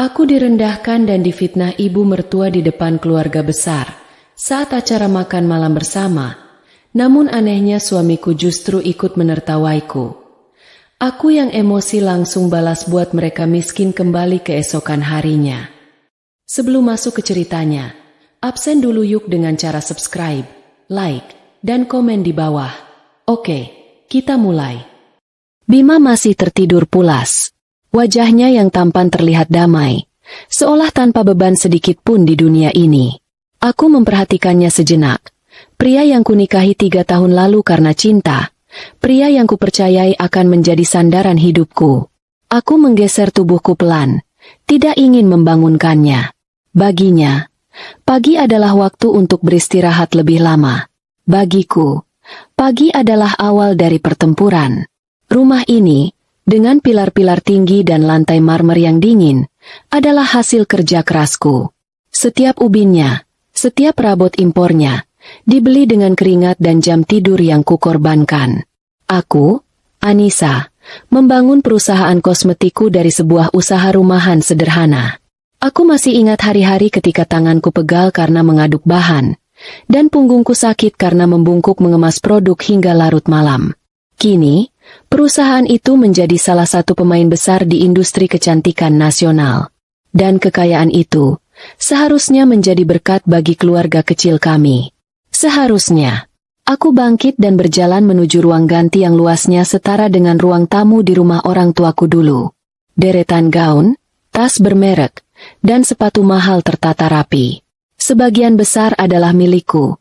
Aku direndahkan dan difitnah ibu mertua di depan keluarga besar saat acara makan malam bersama. Namun anehnya suamiku justru ikut menertawaiku. Aku yang emosi langsung balas buat mereka miskin kembali keesokan harinya. Sebelum masuk ke ceritanya, absen dulu yuk dengan cara subscribe, like, dan komen di bawah. Oke, kita mulai. Bima masih tertidur pulas. Wajahnya yang tampan terlihat damai, seolah tanpa beban sedikit pun di dunia ini. Aku memperhatikannya sejenak. Pria yang kunikahi 3 tahun lalu karena cinta, pria yang kupercayai akan menjadi sandaran hidupku. Aku menggeser tubuhku pelan, tidak ingin membangunkannya. Baginya, pagi adalah waktu untuk beristirahat lebih lama. Bagiku, pagi adalah awal dari pertempuran. Rumah ini, dengan pilar-pilar tinggi dan lantai marmer yang dingin, adalah hasil kerja kerasku. Setiap ubinnya, setiap perabot impornya, dibeli dengan keringat dan jam tidur yang kukorbankan. Aku, Anissa, membangun perusahaan kosmetikku dari sebuah usaha rumahan sederhana. Aku masih ingat hari-hari ketika tanganku pegal karena mengaduk bahan, dan punggungku sakit karena membungkuk mengemas produk hingga larut malam. Kini, perusahaan itu menjadi salah satu pemain besar di industri kecantikan nasional. Dan kekayaan itu seharusnya menjadi berkat bagi keluarga kecil kami. Seharusnya, aku bangkit dan berjalan menuju ruang ganti yang luasnya setara dengan ruang tamu di rumah orang tuaku dulu. Deretan gaun, tas bermerek, dan sepatu mahal tertata rapi. Sebagian besar adalah milikku,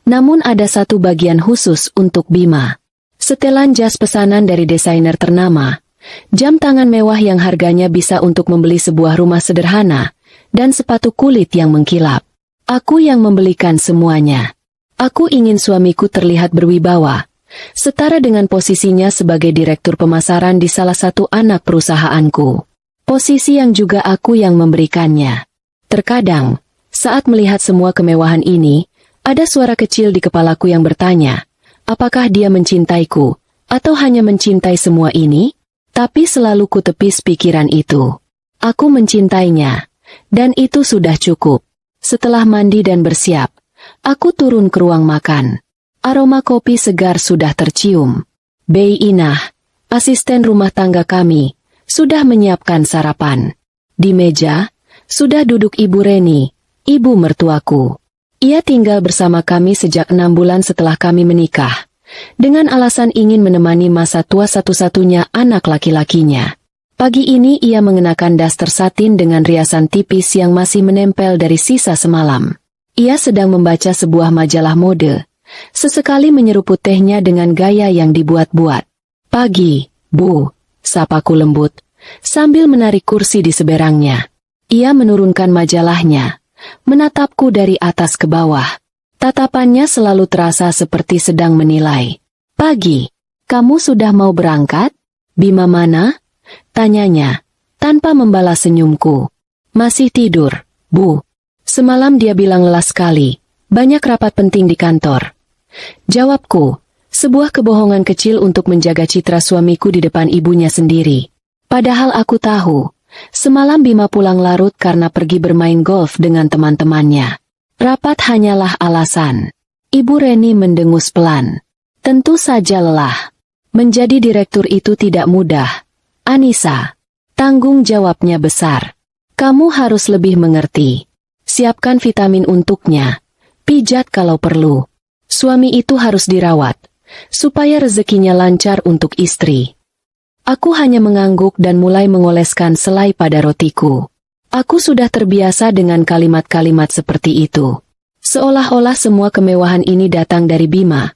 namun ada satu bagian khusus untuk Bima. Setelan jas pesanan dari desainer ternama, jam tangan mewah yang harganya bisa untuk membeli sebuah rumah sederhana, dan sepatu kulit yang mengkilap. Aku yang membelikan semuanya. Aku ingin suamiku terlihat berwibawa, setara dengan posisinya sebagai direktur pemasaran di salah satu anak perusahaanku. Posisi yang juga aku yang memberikannya. Terkadang, saat melihat semua kemewahan ini, ada suara kecil di kepalaku yang bertanya, apakah dia mencintaiku, atau hanya mencintai semua ini? Tapi selalu kutepis pikiran itu. Aku mencintainya, dan itu sudah cukup. Setelah mandi dan bersiap, aku turun ke ruang makan. Aroma kopi segar sudah tercium. Bei Inah, asisten rumah tangga kami, sudah menyiapkan sarapan. Di meja, sudah duduk Ibu Reni, ibu mertuaku. Ia tinggal bersama kami sejak 6 bulan setelah kami menikah, dengan alasan ingin menemani masa tua satu-satunya anak laki-lakinya. Pagi ini ia mengenakan daster satin dengan riasan tipis yang masih menempel dari sisa semalam. Ia sedang membaca sebuah majalah mode, sesekali menyeruput tehnya dengan gaya yang dibuat-buat. "Pagi, Bu," sapaku lembut, sambil menarik kursi di seberangnya. Ia menurunkan majalahnya, menatapku dari atas ke bawah. Tatapannya selalu terasa seperti sedang menilai. "Pagi, kamu sudah mau berangkat? Bima mana?" tanyanya, tanpa membalas senyumku. "Masih tidur, Bu. Semalam dia bilang lelah sekali, banyak rapat penting di kantor." Jawabku, sebuah kebohongan kecil untuk menjaga citra suamiku di depan ibunya sendiri. Padahal aku tahu, semalam Bima pulang larut karena pergi bermain golf dengan teman-temannya. Rapat hanyalah alasan. Ibu Reni mendengus pelan. "Tentu saja lelah. Menjadi direktur itu tidak mudah, Anissa. Tanggung jawabnya besar. Kamu harus lebih mengerti. Siapkan vitamin untuknya. Pijat kalau perlu. Suami itu harus dirawat, supaya rezekinya lancar untuk istri." Aku hanya mengangguk dan mulai mengoleskan selai pada rotiku. Aku sudah terbiasa dengan kalimat-kalimat seperti itu. Seolah-olah semua kemewahan ini datang dari Bima,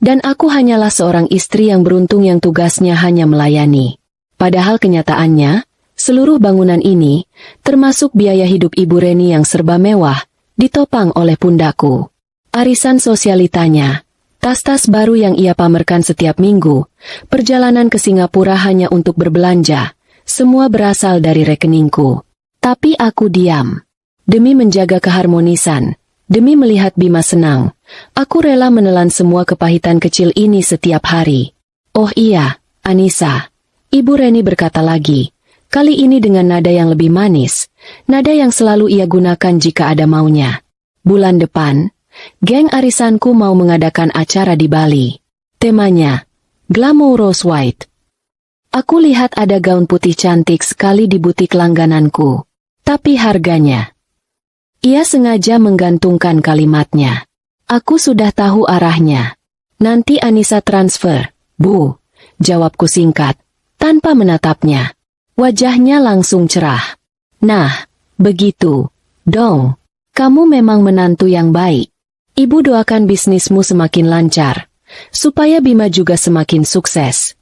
dan aku hanyalah seorang istri yang beruntung yang tugasnya hanya melayani. Padahal kenyataannya, seluruh bangunan ini, termasuk biaya hidup Ibu Reni yang serba mewah, ditopang oleh pundakku. Arisan sosialitanya, tas-tas baru yang ia pamerkan setiap minggu, perjalanan ke Singapura hanya untuk berbelanja, semua berasal dari rekeningku. Tapi aku diam. Demi menjaga keharmonisan, demi melihat Bima senang, aku rela menelan semua kepahitan kecil ini setiap hari. "Oh iya, Anissa," Ibu Reni berkata lagi, kali ini dengan nada yang lebih manis, Nada yang selalu ia gunakan jika ada maunya. Bulan depan, geng arisanku mau mengadakan acara di Bali. Temanya, Glamorous White. Aku lihat ada gaun putih cantik sekali di butik langgananku. Tapi harganya. Ia sengaja menggantungkan kalimatnya. Aku sudah tahu arahnya. Nanti Anissa transfer, Bu. Jawabku singkat, tanpa menatapnya. Wajahnya langsung cerah. Nah, begitu. Dong. Kamu memang menantu yang baik. Ibu doakan bisnismu semakin lancar, supaya Bima juga semakin sukses.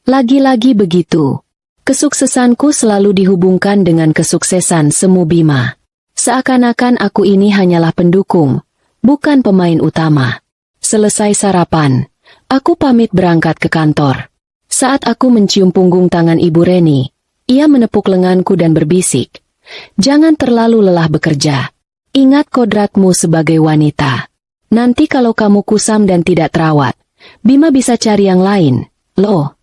Lagi-lagi begitu. Kesuksesanku selalu dihubungkan dengan kesuksesan semu Bima. Seakan-akan aku ini hanyalah pendukung, bukan pemain utama. Selesai sarapan, aku pamit berangkat ke kantor. Saat aku mencium punggung tangan Ibu Reni, ia menepuk lenganku dan berbisik, "Jangan terlalu lelah bekerja. Ingat kodratmu sebagai wanita. Nanti kalau kamu kusam dan tidak terawat, Bima bisa cari yang lain, loh."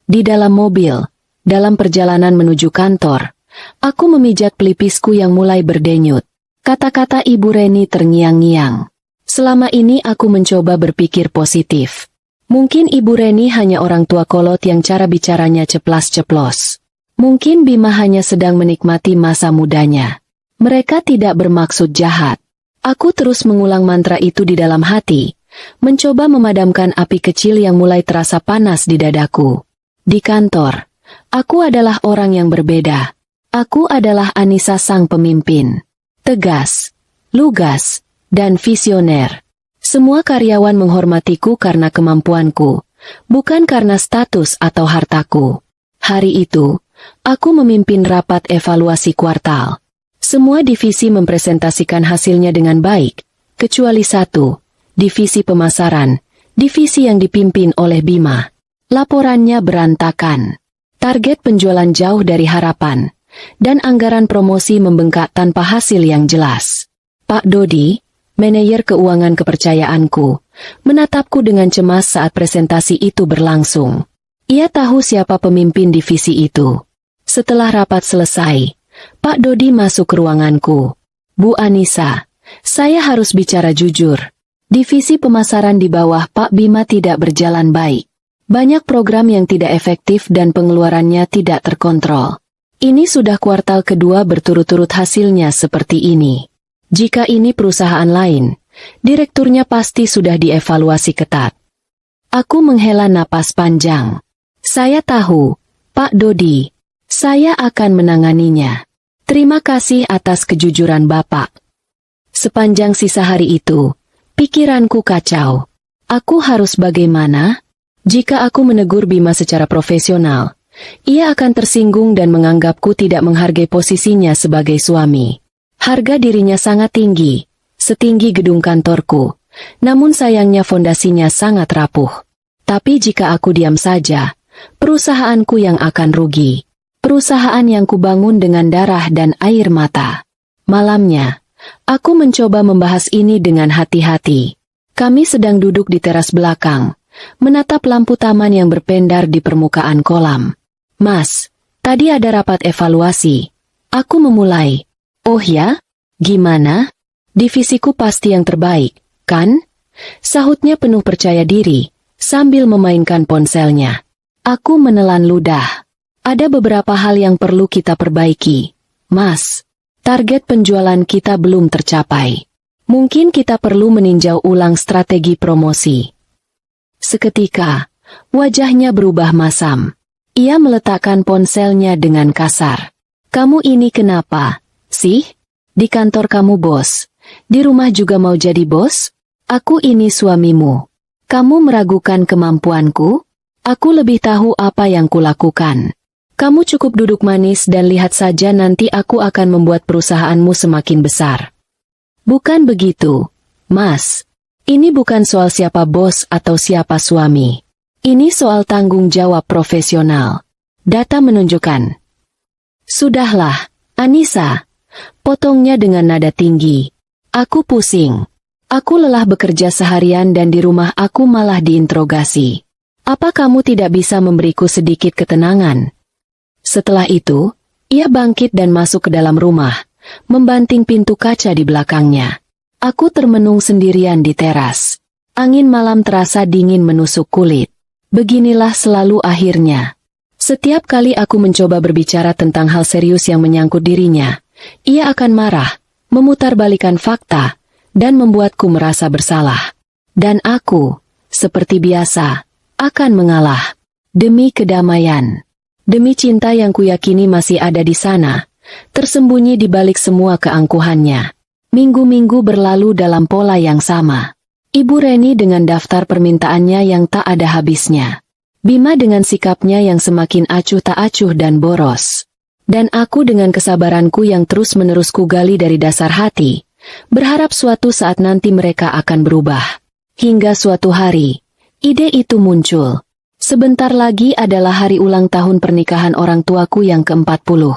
Di dalam mobil, dalam perjalanan menuju kantor, aku memijat pelipisku yang mulai berdenyut. Kata-kata Ibu Reni terngiang-ngiang. Selama ini aku mencoba berpikir positif. Mungkin Ibu Reni hanya orang tua kolot yang cara bicaranya ceplas-ceplos. Mungkin Bima hanya sedang menikmati masa mudanya. Mereka tidak bermaksud jahat. Aku terus mengulang mantra itu di dalam hati, mencoba memadamkan api kecil yang mulai terasa panas di dadaku. Di kantor, aku adalah orang yang berbeda. Aku adalah Anissa sang pemimpin. Tegas, lugas, dan visioner. Semua karyawan menghormatiku karena kemampuanku, bukan karena status atau hartaku. Hari itu, aku memimpin rapat evaluasi kuartal. Semua divisi mempresentasikan hasilnya dengan baik, kecuali satu, divisi pemasaran, divisi yang dipimpin oleh Bima. Laporannya berantakan. Target penjualan jauh dari harapan, dan anggaran promosi membengkak tanpa hasil yang jelas. Pak Dodi, manajer keuangan kepercayaanku, menatapku dengan cemas saat presentasi itu berlangsung. Ia tahu siapa pemimpin divisi itu. Setelah rapat selesai, Pak Dodi masuk ke ruanganku. "Bu Anissa, saya harus bicara jujur. Divisi pemasaran di bawah Pak Bima tidak berjalan baik. Banyak program yang tidak efektif dan pengeluarannya tidak terkontrol. Ini sudah kuartal kedua berturut-turut hasilnya seperti ini. Jika ini perusahaan lain, direkturnya pasti sudah dievaluasi ketat." Aku menghela napas panjang. Saya tahu, Pak Dodi. Saya akan menanganinya. Terima kasih atas kejujuran Bapak. Sepanjang sisa hari itu, pikiranku kacau. Aku harus bagaimana? Jika aku menegur Bima secara profesional, ia akan tersinggung dan menganggapku tidak menghargai posisinya sebagai suami. Harga dirinya sangat tinggi, setinggi gedung kantorku, namun sayangnya fondasinya sangat rapuh. Tapi jika aku diam saja, perusahaanku yang akan rugi. Perusahaan yang kubangun dengan darah dan air mata. Malamnya, aku mencoba membahas ini dengan hati-hati. Kami sedang duduk di teras belakang, menatap lampu taman yang berpendar di permukaan kolam. "Mas, tadi ada rapat evaluasi." Aku memulai. "Oh ya? Gimana? Divisiku pasti yang terbaik, kan?" Sahutnya penuh percaya diri, sambil memainkan ponselnya. Aku menelan ludah. "Ada beberapa hal yang perlu kita perbaiki, Mas. Target penjualan kita belum tercapai. Mungkin kita perlu meninjau ulang strategi promosi." Seketika, wajahnya berubah masam. Ia meletakkan ponselnya dengan kasar. "Kamu ini kenapa, sih? Di kantor kamu bos. Di rumah juga mau jadi bos? Aku ini suamimu. Kamu meragukan kemampuanku? Aku lebih tahu apa yang kulakukan. Kamu cukup duduk manis dan lihat saja nanti aku akan membuat perusahaanmu semakin besar." "Bukan begitu, Mas. Ini bukan soal siapa bos atau siapa suami. Ini soal tanggung jawab profesional. Data menunjukkan." "Sudahlah, Anissa," potongnya dengan nada tinggi. "Aku pusing. Aku lelah bekerja seharian dan di rumah aku malah diinterogasi. Apa kamu tidak bisa memberiku sedikit ketenangan?" Setelah itu, Ia bangkit dan masuk ke dalam rumah, membanting pintu kaca di belakangnya. Aku termenung sendirian di teras. Angin malam terasa dingin menusuk kulit. Beginilah selalu akhirnya. Setiap kali aku mencoba berbicara tentang hal serius yang menyangkut dirinya, ia akan marah, memutarbalikkan fakta, dan membuatku merasa bersalah. Dan aku, seperti biasa, akan mengalah. Demi kedamaian. Demi cinta yang kuyakini masih ada di sana, tersembunyi di balik semua keangkuhannya. Minggu-minggu berlalu dalam pola yang sama. Ibu Reni dengan daftar permintaannya yang tak ada habisnya. Bima dengan sikapnya yang semakin acuh tak acuh dan boros. Dan aku dengan kesabaranku yang terus-menerus kugali dari dasar hati, berharap suatu saat nanti mereka akan berubah. Hingga suatu hari, ide itu muncul. Sebentar lagi adalah hari ulang tahun pernikahan orang tuaku yang ke-40.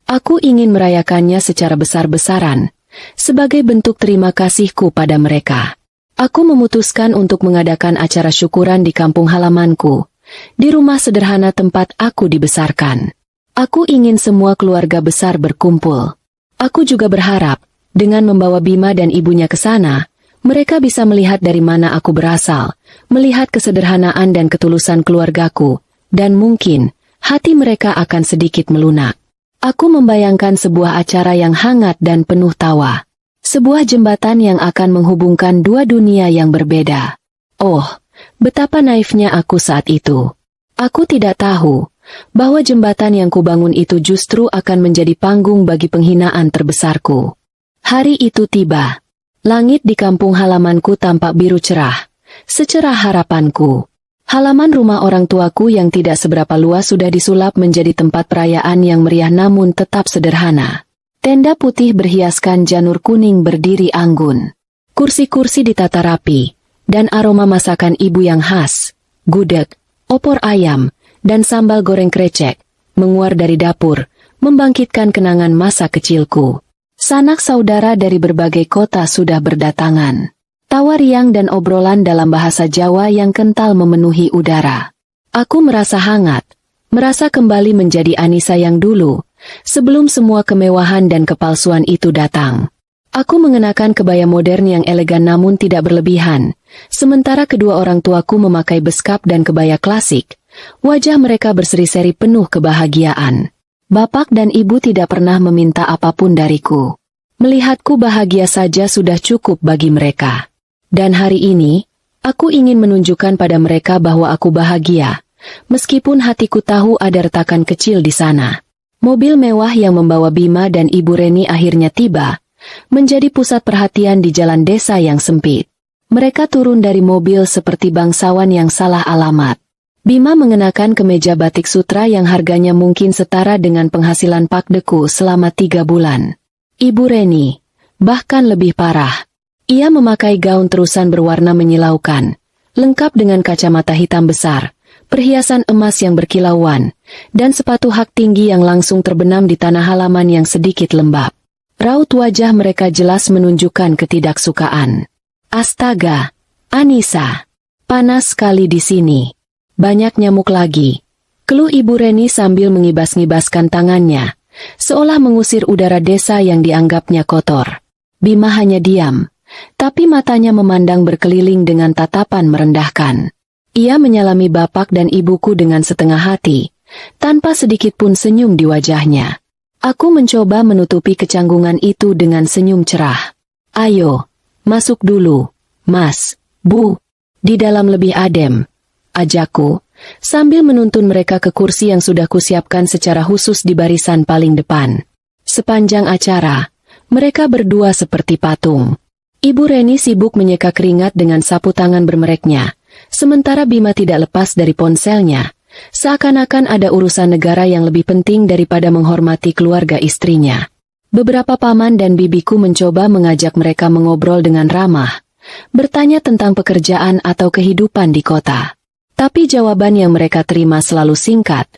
Aku ingin merayakannya secara besar-besaran, sebagai bentuk terima kasihku pada mereka. Aku memutuskan untuk mengadakan acara syukuran di kampung halamanku, di rumah sederhana tempat aku dibesarkan. Aku ingin semua keluarga besar berkumpul. Aku juga berharap, dengan membawa Bima dan ibunya ke sana, mereka bisa melihat dari mana aku berasal, melihat kesederhanaan dan ketulusan keluargaku, dan mungkin, hati mereka akan sedikit melunak. Aku membayangkan sebuah acara yang hangat dan penuh tawa. Sebuah jembatan yang akan menghubungkan dua dunia yang berbeda. Oh, betapa naifnya aku saat itu. Aku tidak tahu, bahwa jembatan yang kubangun itu justru akan menjadi panggung bagi penghinaan terbesarku. Hari itu tiba. Langit di kampung halamanku tampak biru cerah, secerah harapanku. Halaman rumah orang tuaku yang tidak seberapa luas sudah disulap menjadi tempat perayaan yang meriah namun tetap sederhana. Tenda putih berhiaskan janur kuning berdiri anggun. Kursi-kursi ditata rapi, dan aroma masakan ibu yang khas, gudeg, opor ayam, dan sambal goreng krecek, menguar dari dapur, membangkitkan kenangan masa kecilku. Sanak saudara dari berbagai kota sudah berdatangan. Tawa riang dan obrolan dalam bahasa Jawa yang kental memenuhi udara. Aku merasa hangat, merasa kembali menjadi Anissa yang dulu, sebelum semua kemewahan dan kepalsuan itu datang. Aku mengenakan kebaya modern yang elegan namun tidak berlebihan, sementara kedua orang tuaku memakai beskap dan kebaya klasik. Wajah mereka berseri-seri penuh kebahagiaan. Bapak dan ibu tidak pernah meminta apapun dariku. Melihatku bahagia saja sudah cukup bagi mereka. Dan hari ini, aku ingin menunjukkan pada mereka bahwa aku bahagia, meskipun hatiku tahu ada retakan kecil di sana. Mobil mewah yang membawa Bima dan Ibu Reni akhirnya tiba, menjadi pusat perhatian di jalan desa yang sempit. Mereka turun dari mobil seperti bangsawan yang salah alamat. Bima mengenakan kemeja batik sutra yang harganya mungkin setara dengan penghasilan Pak Deku selama 3 bulan. Ibu Reni, bahkan lebih parah. Ia memakai gaun terusan berwarna menyilaukan, lengkap dengan kacamata hitam besar, perhiasan emas yang berkilauan, dan sepatu hak tinggi yang langsung terbenam di tanah halaman yang sedikit lembab. Raut wajah mereka jelas menunjukkan ketidaksukaan. Astaga, Anissa, panas sekali di sini. Banyak nyamuk lagi. Keluh Ibu Reni sambil mengibas-ngibaskan tangannya, seolah mengusir udara desa yang dianggapnya kotor. Bima hanya diam, tapi matanya memandang berkeliling dengan tatapan merendahkan. Ia menyalami bapak dan ibuku dengan setengah hati, tanpa sedikit pun senyum di wajahnya. Aku mencoba menutupi kecanggungan itu dengan senyum cerah. Ayo, masuk dulu, Mas, Bu, di dalam lebih adem. Ajakku, sambil menuntun mereka ke kursi yang sudah kusiapkan secara khusus di barisan paling depan. Sepanjang acara, mereka berdua seperti patung. Ibu Reni sibuk menyeka keringat dengan sapu tangan bermereknya, sementara Bima tidak lepas dari ponselnya, seakan-akan ada urusan negara yang lebih penting daripada menghormati keluarga istrinya. Beberapa paman dan bibiku mencoba mengajak mereka mengobrol dengan ramah, bertanya tentang pekerjaan atau kehidupan di kota. Tapi jawaban yang mereka terima selalu singkat,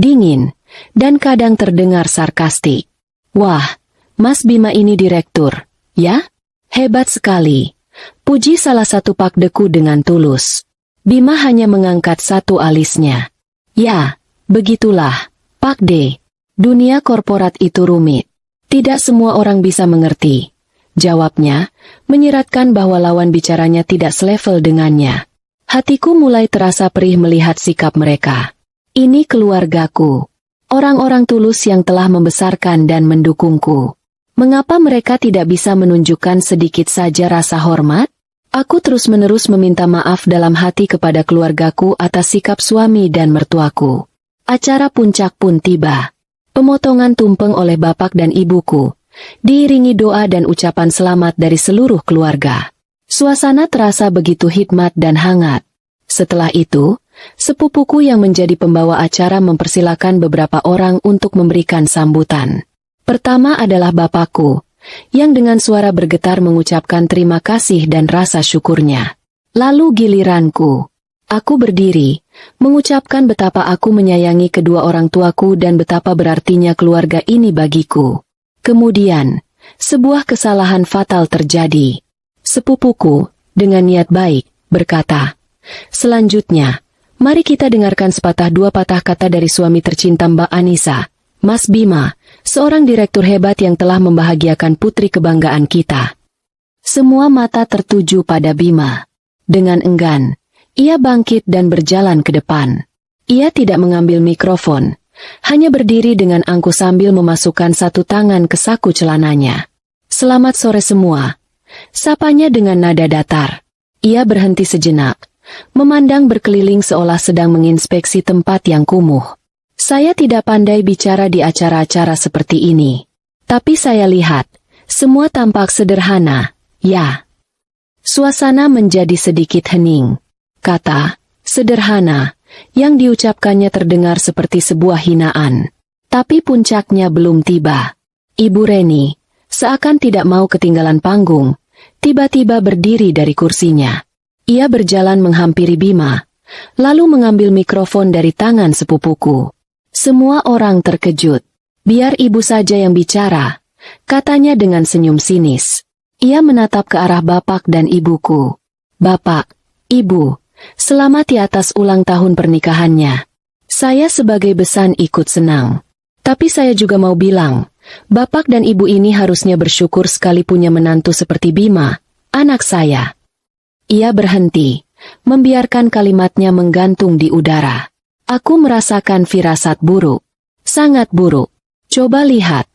dingin, dan kadang terdengar sarkastik. Wah, Mas Bima ini direktur, ya? Hebat sekali. Puji salah satu Pak Deku dengan tulus. Bima hanya mengangkat satu alisnya. Ya, begitulah, Pak D. Dunia korporat itu rumit. Tidak semua orang bisa mengerti. Jawabnya, menyiratkan bahwa lawan bicaranya tidak selevel dengannya. Hatiku mulai terasa perih melihat sikap mereka. Ini keluargaku. Orang-orang tulus yang telah membesarkan dan mendukungku. Mengapa mereka tidak bisa menunjukkan sedikit saja rasa hormat? Aku terus-menerus meminta maaf dalam hati kepada keluargaku atas sikap suami dan mertuaku. Acara puncak pun tiba. Pemotongan tumpeng oleh bapak dan ibuku, diiringi doa dan ucapan selamat dari seluruh keluarga. Suasana terasa begitu hikmat dan hangat. Setelah itu, sepupuku yang menjadi pembawa acara mempersilakan beberapa orang untuk memberikan sambutan. Pertama adalah bapakku, yang dengan suara bergetar mengucapkan terima kasih dan rasa syukurnya. Lalu giliranku. Aku berdiri, mengucapkan betapa aku menyayangi kedua orang tuaku dan betapa berartinya keluarga ini bagiku. Kemudian, sebuah kesalahan fatal terjadi. Sepupuku, dengan niat baik, berkata, "Selanjutnya, mari kita dengarkan sepatah dua patah kata dari suami tercinta Mbak Anissa, Mas Bima, seorang direktur hebat yang telah membahagiakan putri kebanggaan kita." Semua mata tertuju pada Bima. Dengan enggan, ia bangkit dan berjalan ke depan. Ia tidak mengambil mikrofon, hanya berdiri dengan angkuh sambil memasukkan satu tangan ke saku celananya. "Selamat sore semua," sapanya dengan nada datar. Ia berhenti sejenak, memandang berkeliling seolah sedang menginspeksi tempat yang kumuh. "Saya tidak pandai bicara di acara-acara seperti ini. Tapi saya lihat, semua tampak sederhana, ya." Suasana menjadi sedikit hening. Kata, sederhana, yang diucapkannya terdengar seperti sebuah hinaan. Tapi puncaknya belum tiba. Ibu Reni, seakan tidak mau ketinggalan panggung, tiba-tiba berdiri dari kursinya. Ia berjalan menghampiri Bima, lalu mengambil mikrofon dari tangan sepupuku. Semua orang terkejut. "Biar ibu saja yang bicara," katanya dengan senyum sinis. Ia menatap ke arah bapak dan ibuku. "Bapak, Ibu, selamat di atas ulang tahun pernikahannya. Saya sebagai besan ikut senang. Tapi saya juga mau bilang, bapak dan ibu ini harusnya bersyukur sekali punya menantu seperti Bima, anak saya." Ia berhenti, membiarkan kalimatnya menggantung di udara. Aku merasakan firasat buruk. Sangat buruk. "Coba lihat,"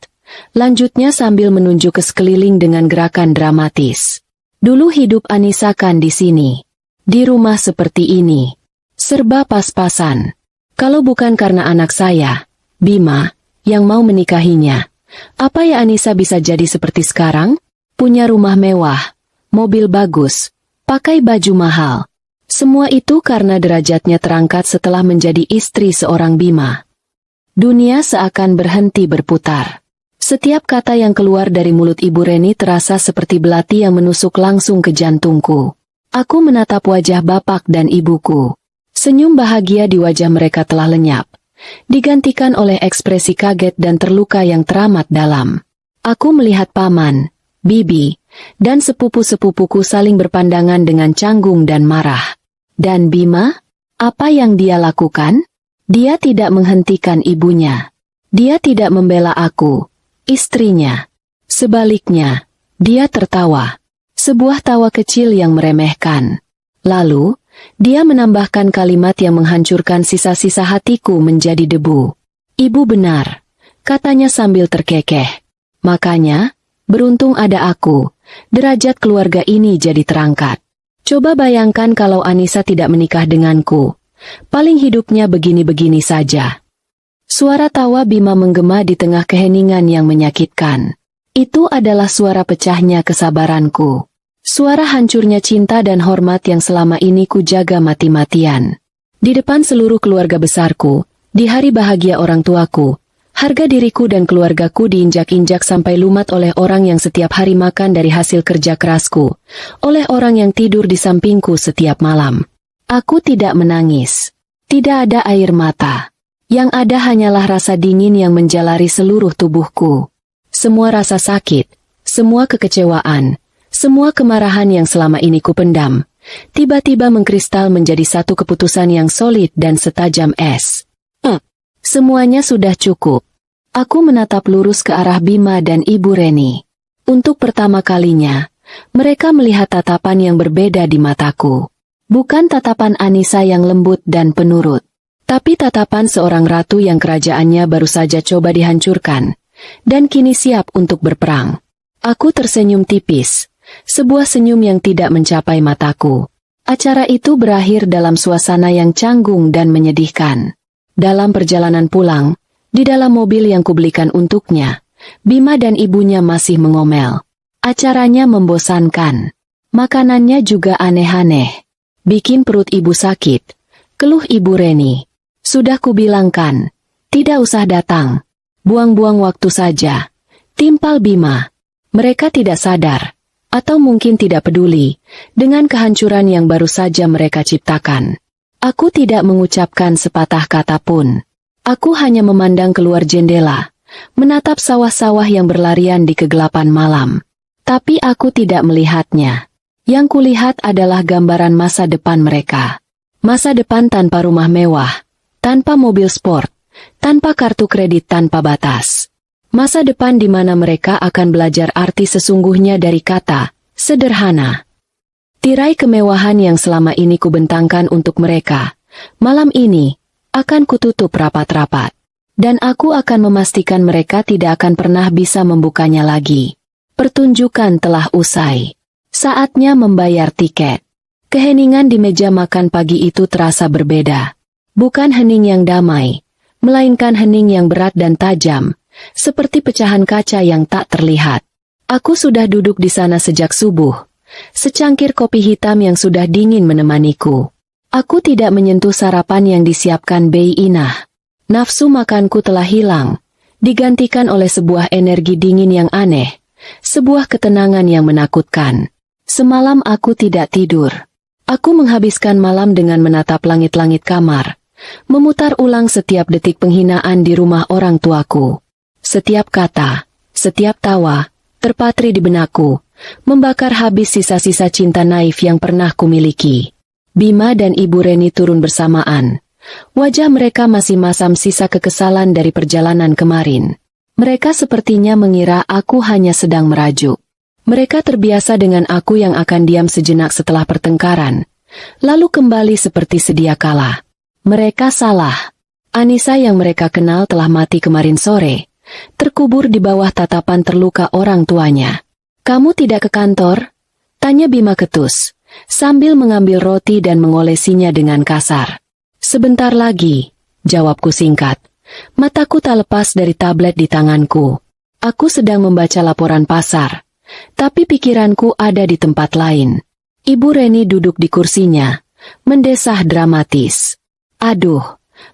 lanjutnya sambil menunjuk ke sekeliling dengan gerakan dramatis. "Dulu hidup Anissa kan di sini. Di rumah seperti ini. Serba pas-pasan. Kalau bukan karena anak saya, Bima, yang mau menikahinya, apa ya Anissa bisa jadi seperti sekarang? Punya rumah mewah, mobil bagus, pakai baju mahal. Semua itu karena derajatnya terangkat setelah menjadi istri seorang Bima." Dunia seakan berhenti berputar. Setiap kata yang keluar dari mulut Ibu Reni terasa seperti belati yang menusuk langsung ke jantungku. Aku menatap wajah bapak dan ibuku. Senyum bahagia di wajah mereka telah lenyap, digantikan oleh ekspresi kaget dan terluka yang teramat dalam. Aku melihat paman, bibi, dan sepupu-sepupuku saling berpandangan dengan canggung dan marah. Dan Bima? Apa yang dia lakukan? Dia tidak menghentikan ibunya. Dia tidak membela aku, istrinya. Sebaliknya, dia tertawa. Sebuah tawa kecil yang meremehkan. Lalu, dia menambahkan kalimat yang menghancurkan sisa-sisa hatiku menjadi debu. "Ibu benar," katanya sambil terkekeh. "Makanya, beruntung ada aku, derajat keluarga ini jadi terangkat. Coba bayangkan kalau Anissa tidak menikah denganku. Paling hidupnya begini-begini saja." Suara tawa Bima menggema di tengah keheningan yang menyakitkan. Itu adalah suara pecahnya kesabaranku. Suara hancurnya cinta dan hormat yang selama ini ku jaga mati-matian. Di depan seluruh keluarga besarku, di hari bahagia orang tuaku, harga diriku dan keluargaku diinjak-injak sampai lumat oleh orang yang setiap hari makan dari hasil kerja kerasku, oleh orang yang tidur di sampingku setiap malam. Aku tidak menangis. Tidak ada air mata. Yang ada hanyalah rasa dingin yang menjalari seluruh tubuhku. Semua rasa sakit, semua kekecewaan, semua kemarahan yang selama ini kupendam, tiba-tiba mengkristal menjadi satu keputusan yang solid dan setajam es. Semuanya sudah cukup. Aku menatap lurus ke arah Bima dan Ibu Reni. Untuk pertama kalinya, mereka melihat tatapan yang berbeda di mataku. Bukan tatapan Anissa yang lembut dan penurut, tapi tatapan seorang ratu yang kerajaannya baru saja coba dihancurkan, dan kini siap untuk berperang. Aku tersenyum tipis, sebuah senyum yang tidak mencapai mataku. Acara itu berakhir dalam suasana yang canggung dan menyedihkan. Dalam perjalanan pulang, di dalam mobil yang kubelikan untuknya, Bima dan ibunya masih mengomel. Acaranya membosankan. Makanannya juga aneh-aneh. Bikin perut ibu sakit. Keluh Ibu Reni. Sudah kubilangkan, tidak usah datang. Buang-buang waktu saja. Timpal Bima. Mereka tidak sadar, atau mungkin tidak peduli, dengan kehancuran yang baru saja mereka ciptakan. Aku tidak mengucapkan sepatah kata pun. Aku hanya memandang keluar jendela, menatap sawah-sawah yang berlarian di kegelapan malam. Tapi aku tidak melihatnya. Yang kulihat adalah gambaran masa depan mereka. Masa depan tanpa rumah mewah, tanpa mobil sport, tanpa kartu kredit tanpa batas. Masa depan di mana mereka akan belajar arti sesungguhnya dari kata sederhana. Tirai kemewahan yang selama ini kubentangkan untuk mereka, malam ini akan kututup rapat-rapat. Dan aku akan memastikan mereka tidak akan pernah bisa membukanya lagi. Pertunjukan telah usai. Saatnya membayar tiket. Keheningan di meja makan pagi itu terasa berbeda. Bukan hening yang damai, melainkan hening yang berat dan tajam, seperti pecahan kaca yang tak terlihat. Aku sudah duduk di sana sejak subuh. Secangkir kopi hitam yang sudah dingin menemaniku. Aku tidak menyentuh sarapan yang disiapkan Bei Inah. Nafsu makanku telah hilang, digantikan oleh sebuah energi dingin yang aneh, sebuah ketenangan yang menakutkan. Semalam aku tidak tidur. Aku menghabiskan malam dengan menatap langit-langit kamar, memutar ulang setiap detik penghinaan di rumah orang tuaku. Setiap kata, setiap tawa, terpatri di benakku, membakar habis sisa-sisa cinta naif yang pernah kumiliki. Bima dan Ibu Reni turun bersamaan. Wajah mereka masih masam sisa kekesalan dari perjalanan kemarin. Mereka sepertinya mengira aku hanya sedang merajuk. Mereka terbiasa dengan aku yang akan diam sejenak setelah pertengkaran, lalu kembali seperti sedia kala. Mereka salah. Anissa yang mereka kenal telah mati kemarin sore, terkubur di bawah tatapan terluka orang tuanya. "Kamu tidak ke kantor?" tanya Bima ketus, sambil mengambil roti dan mengolesinya dengan kasar. "Sebentar lagi," jawabku singkat. Mataku tak lepas dari tablet di tanganku. Aku sedang membaca laporan pasar, tapi pikiranku ada di tempat lain. Ibu Reni duduk di kursinya, mendesah dramatis. Aduh,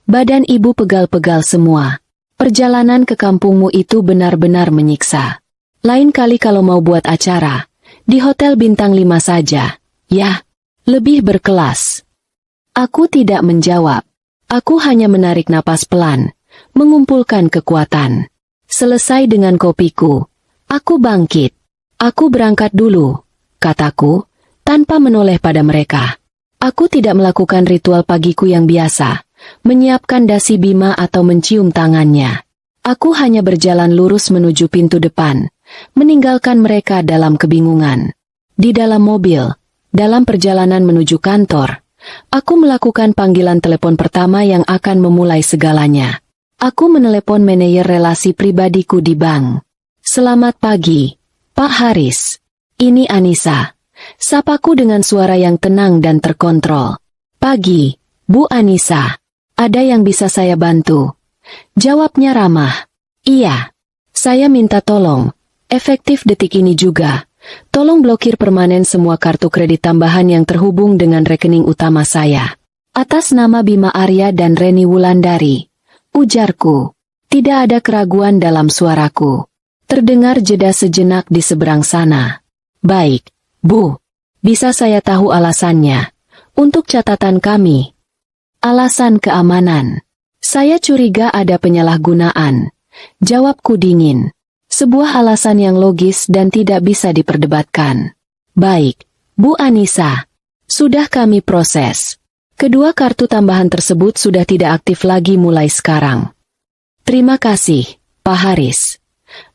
badan ibu pegal-pegal semua. Perjalanan ke kampungmu itu benar-benar menyiksa. Lain kali kalau mau buat acara, di hotel bintang 5 saja, ya, lebih berkelas. Aku tidak menjawab. Aku hanya menarik napas pelan, mengumpulkan kekuatan. Selesai dengan kopiku, aku bangkit. "Aku berangkat dulu," kataku, tanpa menoleh pada mereka. Aku tidak melakukan ritual pagiku yang biasa, menyiapkan dasi Bima atau mencium tangannya. Aku hanya berjalan lurus menuju pintu depan, meninggalkan mereka dalam kebingungan. Di dalam mobil, dalam perjalanan menuju kantor, aku melakukan panggilan telepon pertama yang akan memulai segalanya. Aku menelepon manajer relasi pribadiku di bank. "Selamat pagi, Pak Haris. Ini Anissa," sapaku dengan suara yang tenang dan terkontrol. "Pagi, Bu Anissa. Ada yang bisa saya bantu?" Jawabnya ramah. "Iya. Saya minta tolong, efektif detik ini juga. Tolong blokir permanen semua kartu kredit tambahan yang terhubung dengan rekening utama saya. Atas nama Bima Arya dan Reni Wulandari," ujarku. Tidak ada keraguan dalam suaraku. Terdengar jeda sejenak di seberang sana. "Baik, Bu. Bisa saya tahu alasannya?" "Untuk catatan kami." "Alasan keamanan. Saya curiga ada penyalahgunaan," jawabku dingin. Sebuah alasan yang logis dan tidak bisa diperdebatkan. "Baik, Bu Anissa. Sudah kami proses. Kedua kartu tambahan tersebut sudah tidak aktif lagi mulai sekarang." "Terima kasih, Pak Haris.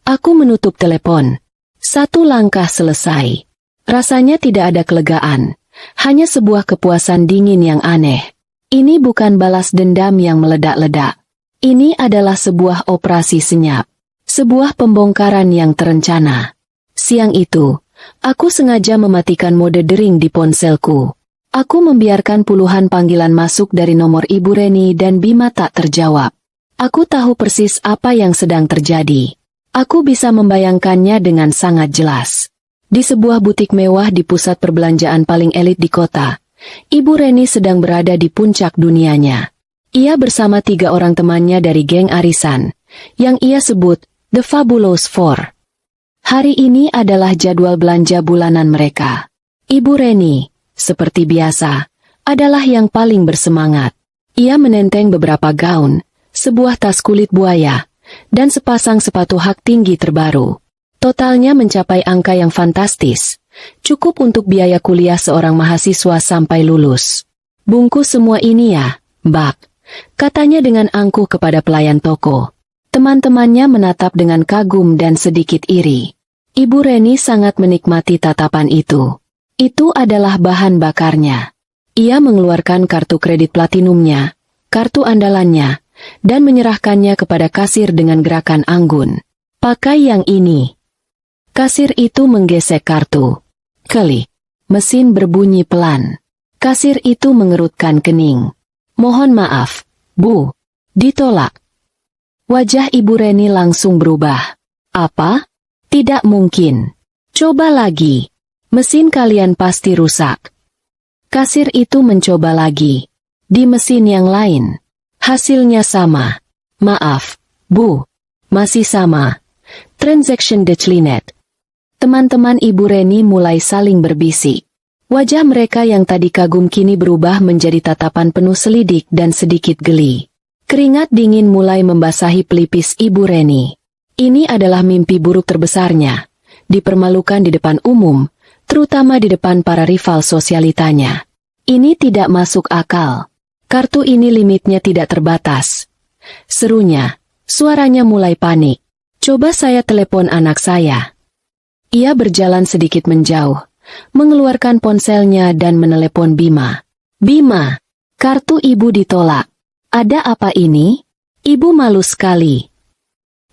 Aku menutup telepon. 1 langkah selesai. Rasanya tidak ada kelegaan, hanya sebuah kepuasan dingin yang aneh. Ini bukan balas dendam yang meledak-ledak. Ini adalah sebuah operasi senyap. Sebuah pembongkaran yang terencana. Siang itu, aku sengaja mematikan mode dering di ponselku. Aku membiarkan puluhan panggilan masuk dari nomor Ibu Reni dan Bima tak terjawab. Aku tahu persis apa yang sedang terjadi. Aku bisa membayangkannya dengan sangat jelas. Di sebuah butik mewah di pusat perbelanjaan paling elit di kota, Ibu Reni sedang berada di puncak dunianya. Ia bersama 3 orang temannya dari geng arisan, yang ia sebut The Fabulous Four. Hari ini adalah jadwal belanja bulanan mereka. Ibu Reni, seperti biasa, adalah yang paling bersemangat. Ia menenteng beberapa gaun, sebuah tas kulit buaya, dan sepasang sepatu hak tinggi terbaru. Totalnya mencapai angka yang fantastis, cukup untuk biaya kuliah seorang mahasiswa sampai lulus. "Bungkus semua ini ya, Mbak," katanya dengan angkuh kepada pelayan toko. Teman-temannya menatap dengan kagum dan sedikit iri. Ibu Reni sangat menikmati tatapan itu. Itu adalah bahan bakarnya. Ia mengeluarkan kartu kredit platinumnya, kartu andalannya, dan menyerahkannya kepada kasir dengan gerakan anggun. "Pakai yang ini." Kasir itu menggesek kartu. Klik. Mesin berbunyi pelan. Kasir itu mengerutkan kening. "Mohon maaf, Bu." Ditolak. Wajah Ibu Reni langsung berubah. "Apa? Tidak mungkin. Coba lagi. Mesin kalian pasti rusak." Kasir itu mencoba lagi. Di mesin yang lain. Hasilnya sama. "Maaf, Bu. Masih sama. Transaction declined." Teman-teman Ibu Reni mulai saling berbisik. Wajah mereka yang tadi kagum kini berubah menjadi tatapan penuh selidik dan sedikit geli. Keringat dingin mulai membasahi pelipis Ibu Reni. Ini adalah mimpi buruk terbesarnya. Dipermalukan di depan umum, terutama di depan para rival sosialitanya. Ini tidak masuk akal. Kartu ini limitnya tidak terbatas. Serunya, suaranya mulai panik. "Coba saya telepon anak saya." Ia berjalan sedikit menjauh, mengeluarkan ponselnya dan menelepon Bima. "Bima, kartu ibu ditolak. Ada apa ini?" Ibu malu sekali.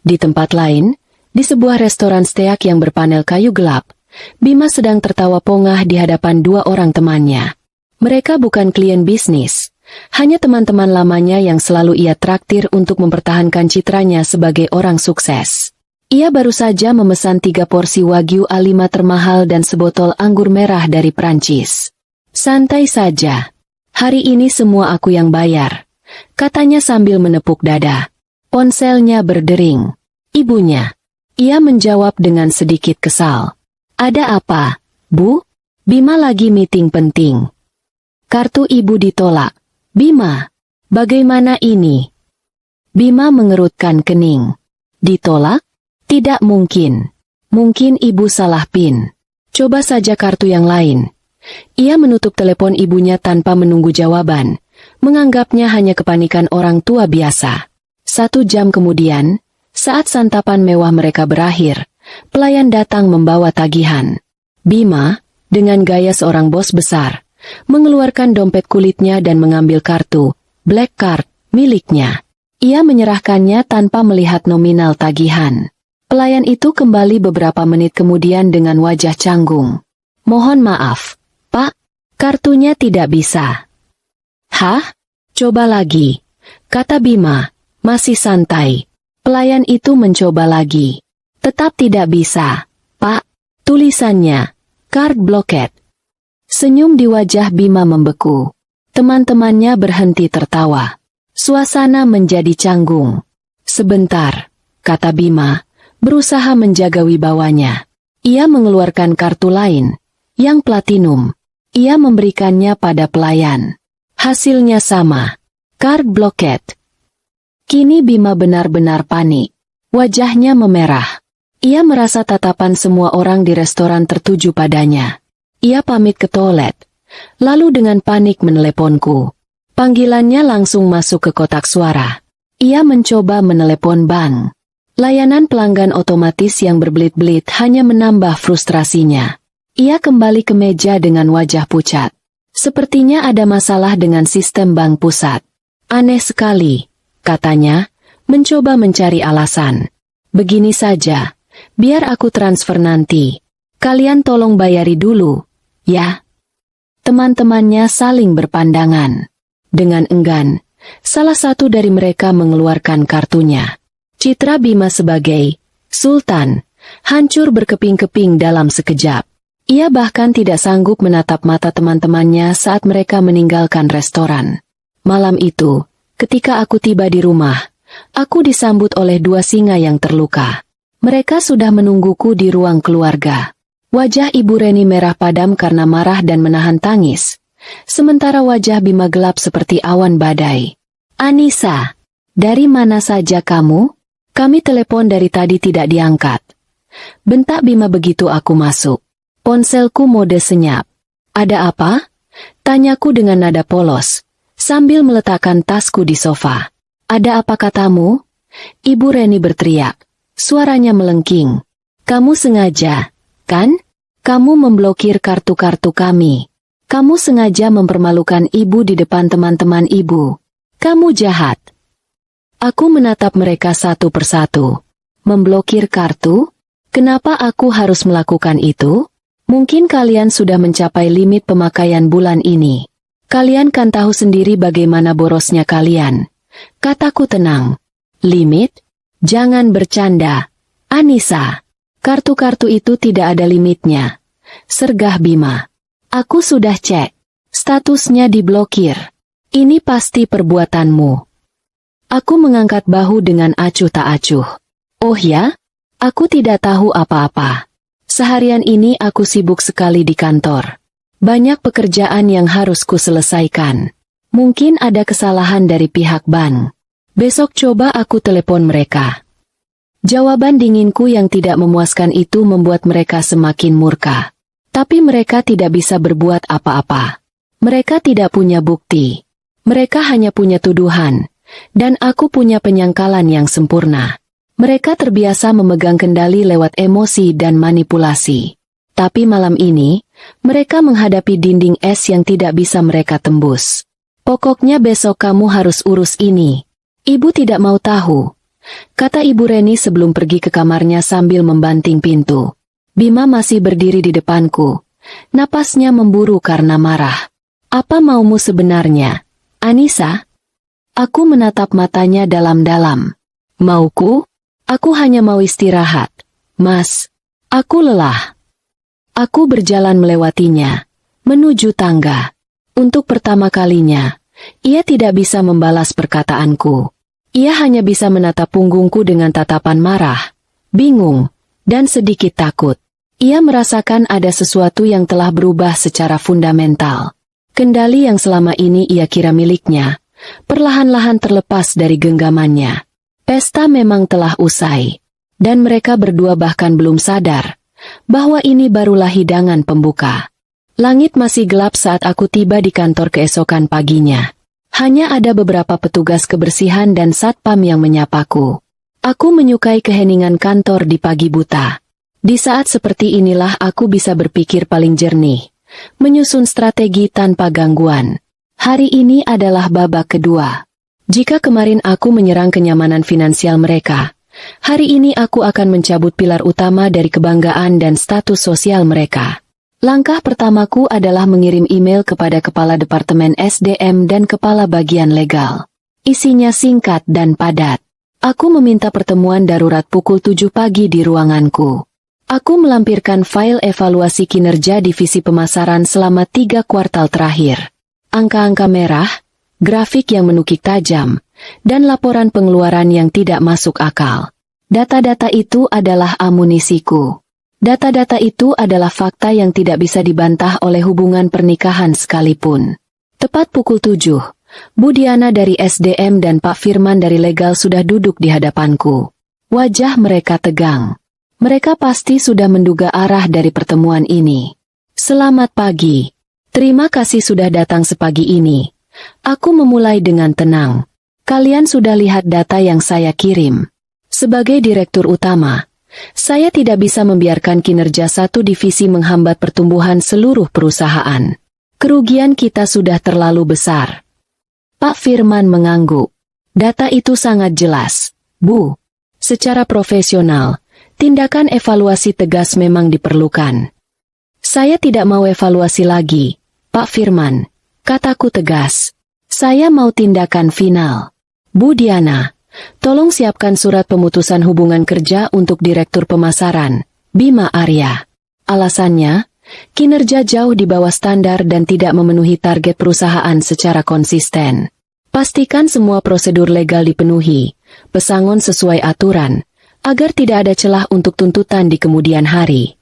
Di tempat lain, di sebuah restoran steak yang berpanel kayu gelap, Bima sedang tertawa pongah di hadapan 2 orang temannya. Mereka bukan klien bisnis, hanya teman-teman lamanya yang selalu ia traktir untuk mempertahankan citranya sebagai orang sukses. Ia baru saja memesan 3 porsi Wagyu A5 termahal dan sebotol anggur merah dari Prancis. "Santai saja. Hari ini semua aku yang bayar," katanya sambil menepuk dada. Ponselnya berdering. "Ibunya." Ia menjawab dengan sedikit kesal. "Ada apa, Bu?" "Bima lagi meeting penting." "Kartu ibu ditolak." "Bima, bagaimana ini?" Bima mengerutkan kening. "Ditolak? Tidak mungkin. Mungkin ibu salah PIN. Coba saja kartu yang lain." Ia menutup telepon ibunya tanpa menunggu jawaban, menganggapnya hanya kepanikan orang tua biasa. 1 jam kemudian, saat santapan mewah mereka berakhir, pelayan datang membawa tagihan. Bima, dengan gaya seorang bos besar, mengeluarkan dompet kulitnya dan mengambil kartu, Black Card, miliknya. Ia menyerahkannya tanpa melihat nominal tagihan. Pelayan itu kembali beberapa menit kemudian dengan wajah canggung. "Mohon maaf, Pak, kartunya tidak bisa." "Hah? Coba lagi," kata Bima, masih santai. Pelayan itu mencoba lagi. "Tetap tidak bisa, Pak. Tulisannya, card blocked." Senyum di wajah Bima membeku. Teman-temannya berhenti tertawa. Suasana menjadi canggung. "Sebentar," kata Bima, berusaha menjaga wibawanya. Ia mengeluarkan kartu lain, yang platinum. Ia memberikannya pada pelayan. Hasilnya sama. Card blocked. Kini Bima benar-benar panik. Wajahnya memerah. Ia merasa tatapan semua orang di restoran tertuju padanya. Ia pamit ke toilet, lalu dengan panik meneleponku. Panggilannya langsung masuk ke kotak suara. Ia mencoba menelepon bank. Layanan pelanggan otomatis yang berbelit-belit hanya menambah frustrasinya. Ia kembali ke meja dengan wajah pucat. Sepertinya ada masalah dengan sistem bank pusat. Aneh sekali, katanya, mencoba mencari alasan. Begini saja, biar aku transfer nanti. Kalian tolong bayari dulu, ya. Teman-temannya saling berpandangan. Dengan enggan, salah satu dari mereka mengeluarkan kartunya. Citra Bima sebagai Sultan hancur berkeping-keping dalam sekejap. Ia bahkan tidak sanggup menatap mata teman-temannya saat mereka meninggalkan restoran. Malam itu, ketika aku tiba di rumah, aku disambut oleh dua singa yang terluka. Mereka sudah menungguku di ruang keluarga. Wajah Ibu Reni merah padam karena marah dan menahan tangis. Sementara wajah Bima gelap seperti awan badai. Anissa, dari mana saja kamu? Kami telepon dari tadi tidak diangkat. Bentak Bima begitu aku masuk. Ponselku mode senyap. Ada apa? Tanyaku dengan nada polos, sambil meletakkan tasku di sofa. Ada apa katamu? Ibu Reni berteriak. Suaranya melengking. Kamu sengaja, kan? Kamu memblokir kartu-kartu kami. Kamu sengaja mempermalukan ibu di depan teman-teman ibu. Kamu jahat. Aku menatap mereka satu persatu. Memblokir kartu? Kenapa aku harus melakukan itu? Mungkin kalian sudah mencapai limit pemakaian bulan ini. Kalian kan tahu sendiri bagaimana borosnya kalian. Kataku tenang. Limit? Jangan bercanda. Anissa, kartu-kartu itu tidak ada limitnya. Sergah Bima. Aku sudah cek. Statusnya diblokir. Ini pasti perbuatanmu. Aku mengangkat bahu dengan acuh tak acuh. Oh ya? Aku tidak tahu apa-apa. Seharian ini aku sibuk sekali di kantor. Banyak pekerjaan yang harus kuselesaikan. Mungkin ada kesalahan dari pihak bank. Besok coba aku telepon mereka. Jawaban dinginku yang tidak memuaskan itu membuat mereka semakin murka. Tapi mereka tidak bisa berbuat apa-apa. Mereka tidak punya bukti. Mereka hanya punya tuduhan. Dan aku punya penyangkalan yang sempurna. Mereka terbiasa memegang kendali lewat emosi dan manipulasi. Tapi malam ini, mereka menghadapi dinding es yang tidak bisa mereka tembus. Pokoknya besok kamu harus urus ini. Ibu tidak mau tahu, kata Ibu Reni sebelum pergi ke kamarnya sambil membanting pintu. Bima masih berdiri di depanku. Napasnya memburu karena marah. Apa maumu sebenarnya, Anissa? Aku menatap matanya dalam-dalam. Mauku? Aku hanya mau istirahat. Mas, aku lelah. Aku berjalan melewatinya, menuju tangga. Untuk pertama kalinya, ia tidak bisa membalas perkataanku. Ia hanya bisa menatap punggungku dengan tatapan marah, bingung, dan sedikit takut. Ia merasakan ada sesuatu yang telah berubah secara fundamental. Kendali yang selama ini ia kira miliknya, perlahan-lahan terlepas dari genggamannya. Pesta memang telah usai, dan mereka berdua bahkan belum sadar bahwa ini barulah hidangan pembuka. Langit masih gelap saat aku tiba di kantor keesokan paginya. Hanya ada beberapa petugas kebersihan dan satpam yang menyapaku. Aku menyukai keheningan kantor di pagi buta. Di saat seperti inilah aku bisa berpikir paling jernih, menyusun strategi tanpa gangguan. Hari ini adalah babak kedua. Jika kemarin aku menyerang kenyamanan finansial mereka, hari ini aku akan mencabut pilar utama dari kebanggaan dan status sosial mereka. Langkah pertamaku adalah mengirim email kepada Kepala Departemen SDM dan Kepala Bagian Legal. Isinya singkat dan padat. Aku meminta pertemuan darurat pukul 7 pagi di ruanganku. Aku melampirkan file evaluasi kinerja divisi pemasaran selama 3 kuartal terakhir. Angka-angka merah, grafik yang menukik tajam, dan laporan pengeluaran yang tidak masuk akal. Data-data itu adalah amunisiku. Data-data itu adalah fakta yang tidak bisa dibantah oleh hubungan pernikahan sekalipun. Tepat pukul 7, Bu Diana dari SDM dan Pak Firman dari Legal sudah duduk di hadapanku. Wajah mereka tegang. Mereka pasti sudah menduga arah dari pertemuan ini. Selamat pagi. Terima kasih sudah datang sepagi ini. Aku memulai dengan tenang. Kalian sudah lihat data yang saya kirim. Sebagai direktur utama, saya tidak bisa membiarkan kinerja satu divisi menghambat pertumbuhan seluruh perusahaan. Kerugian kita sudah terlalu besar. Pak Firman mengangguk. Data itu sangat jelas, Bu. Secara profesional, tindakan evaluasi tegas memang diperlukan. Saya tidak mau evaluasi lagi, Pak Firman. Kataku tegas. Saya mau tindakan final. Bu Diana, tolong siapkan surat pemutusan hubungan kerja untuk Direktur Pemasaran, Bima Arya. Alasannya, kinerja jauh di bawah standar dan tidak memenuhi target perusahaan secara konsisten. Pastikan semua prosedur legal dipenuhi, pesangon sesuai aturan, agar tidak ada celah untuk tuntutan di kemudian hari.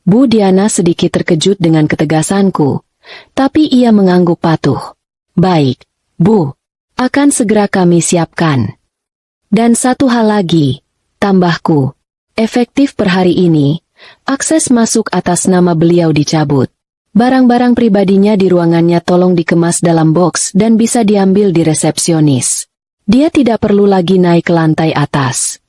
Bu Diana sedikit terkejut dengan ketegasanku, tapi ia mengangguk patuh. Baik, Bu, akan segera kami siapkan. Dan satu hal lagi, tambahku, efektif per hari ini, akses masuk atas nama beliau dicabut. Barang-barang pribadinya di ruangannya tolong dikemas dalam box dan bisa diambil di resepsionis. Dia tidak perlu lagi naik ke lantai atas.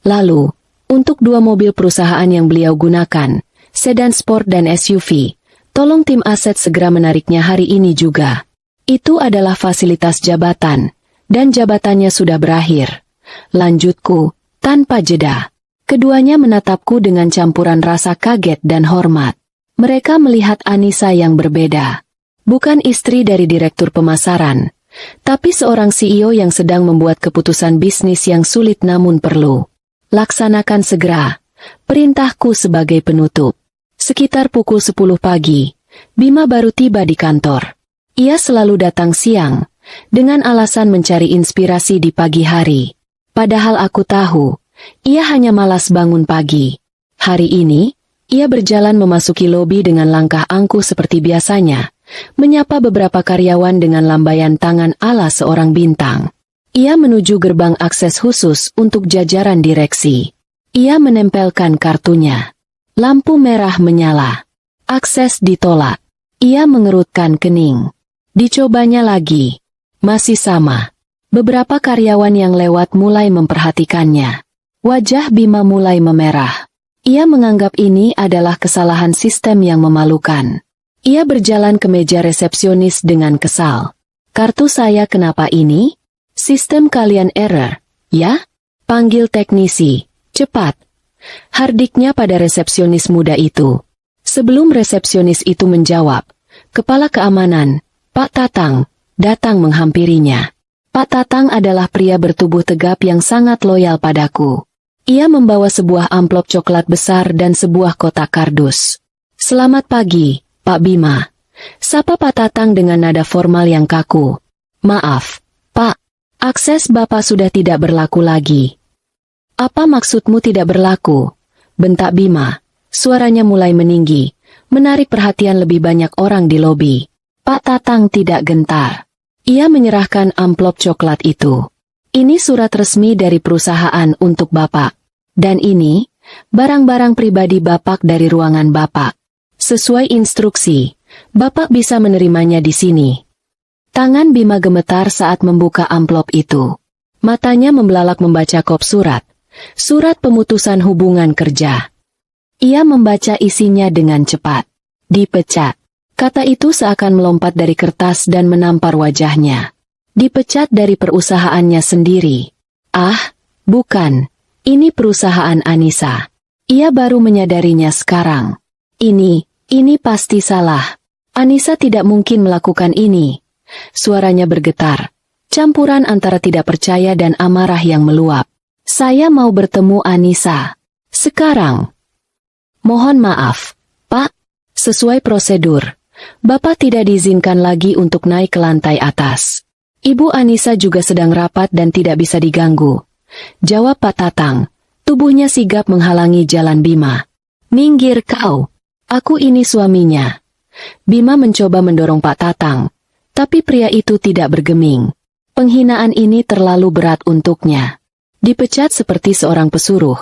Lalu, untuk 2 mobil perusahaan yang beliau gunakan, sedan sport dan SUV, tolong tim aset segera menariknya hari ini juga. Itu adalah fasilitas jabatan, dan jabatannya sudah berakhir. Lanjutku, tanpa jeda. Keduanya menatapku dengan campuran rasa kaget dan hormat. Mereka melihat Anissa yang berbeda. Bukan istri dari direktur pemasaran, tapi seorang CEO yang sedang membuat keputusan bisnis yang sulit namun perlu. Laksanakan segera, perintahku sebagai penutup. Sekitar pukul 10 pagi, Bima baru tiba di kantor. Ia selalu datang siang, dengan alasan mencari inspirasi di pagi hari. Padahal aku tahu, ia hanya malas bangun pagi. Hari ini, ia berjalan memasuki lobi dengan langkah angkuh seperti biasanya, menyapa beberapa karyawan dengan lambaian tangan ala seorang bintang. Ia menuju gerbang akses khusus untuk jajaran direksi. Ia menempelkan kartunya. Lampu merah menyala. Akses ditolak. Ia mengerutkan kening. Dicobanya lagi. Masih sama. Beberapa karyawan yang lewat mulai memperhatikannya. Wajah Bima mulai memerah. Ia menganggap ini adalah kesalahan sistem yang memalukan. Ia berjalan ke meja resepsionis dengan kesal. Kartu saya kenapa ini? Sistem kalian error, ya? Panggil teknisi, cepat. Hardiknya pada resepsionis muda itu. Sebelum resepsionis itu menjawab, Kepala Keamanan, Pak Tatang, datang menghampirinya. Pak Tatang adalah pria bertubuh tegap yang sangat loyal padaku. Ia membawa sebuah amplop coklat besar dan sebuah kotak kardus. Selamat pagi, Pak Bima. Sapa Pak Tatang dengan nada formal yang kaku. Maaf, Pak. Akses Bapak sudah tidak berlaku lagi. Apa maksudmu tidak berlaku? Bentak Bima. Suaranya mulai meninggi, menarik perhatian lebih banyak orang di lobi. Pak Tatang tidak gentar. Ia menyerahkan amplop coklat itu. Ini surat resmi dari perusahaan untuk Bapak. Dan ini, barang-barang pribadi Bapak dari ruangan Bapak. Sesuai instruksi, Bapak bisa menerimanya di sini. Tangan Bima gemetar saat membuka amplop itu. Matanya membelalak membaca kop surat. Surat pemutusan hubungan kerja. Ia membaca isinya dengan cepat. Dipecat. Kata itu seakan melompat dari kertas dan menampar wajahnya. Dipecat dari perusahaannya sendiri. Ah, bukan. Ini perusahaan Anissa. Ia baru menyadarinya sekarang. Ini pasti salah. Anissa tidak mungkin melakukan ini. Suaranya bergetar. Campuran antara tidak percaya dan amarah yang meluap. Saya mau bertemu Anissa. Sekarang. Mohon maaf, Pak. Sesuai prosedur, Bapak tidak diizinkan lagi untuk naik ke lantai atas. Ibu Anissa juga sedang rapat dan tidak bisa diganggu. Jawab Pak Tatang. Tubuhnya sigap menghalangi jalan Bima. Minggir kau. Aku ini suaminya. Bima mencoba mendorong Pak Tatang. Tapi pria itu tidak bergeming. Penghinaan ini terlalu berat untuknya. Dipecat seperti seorang pesuruh.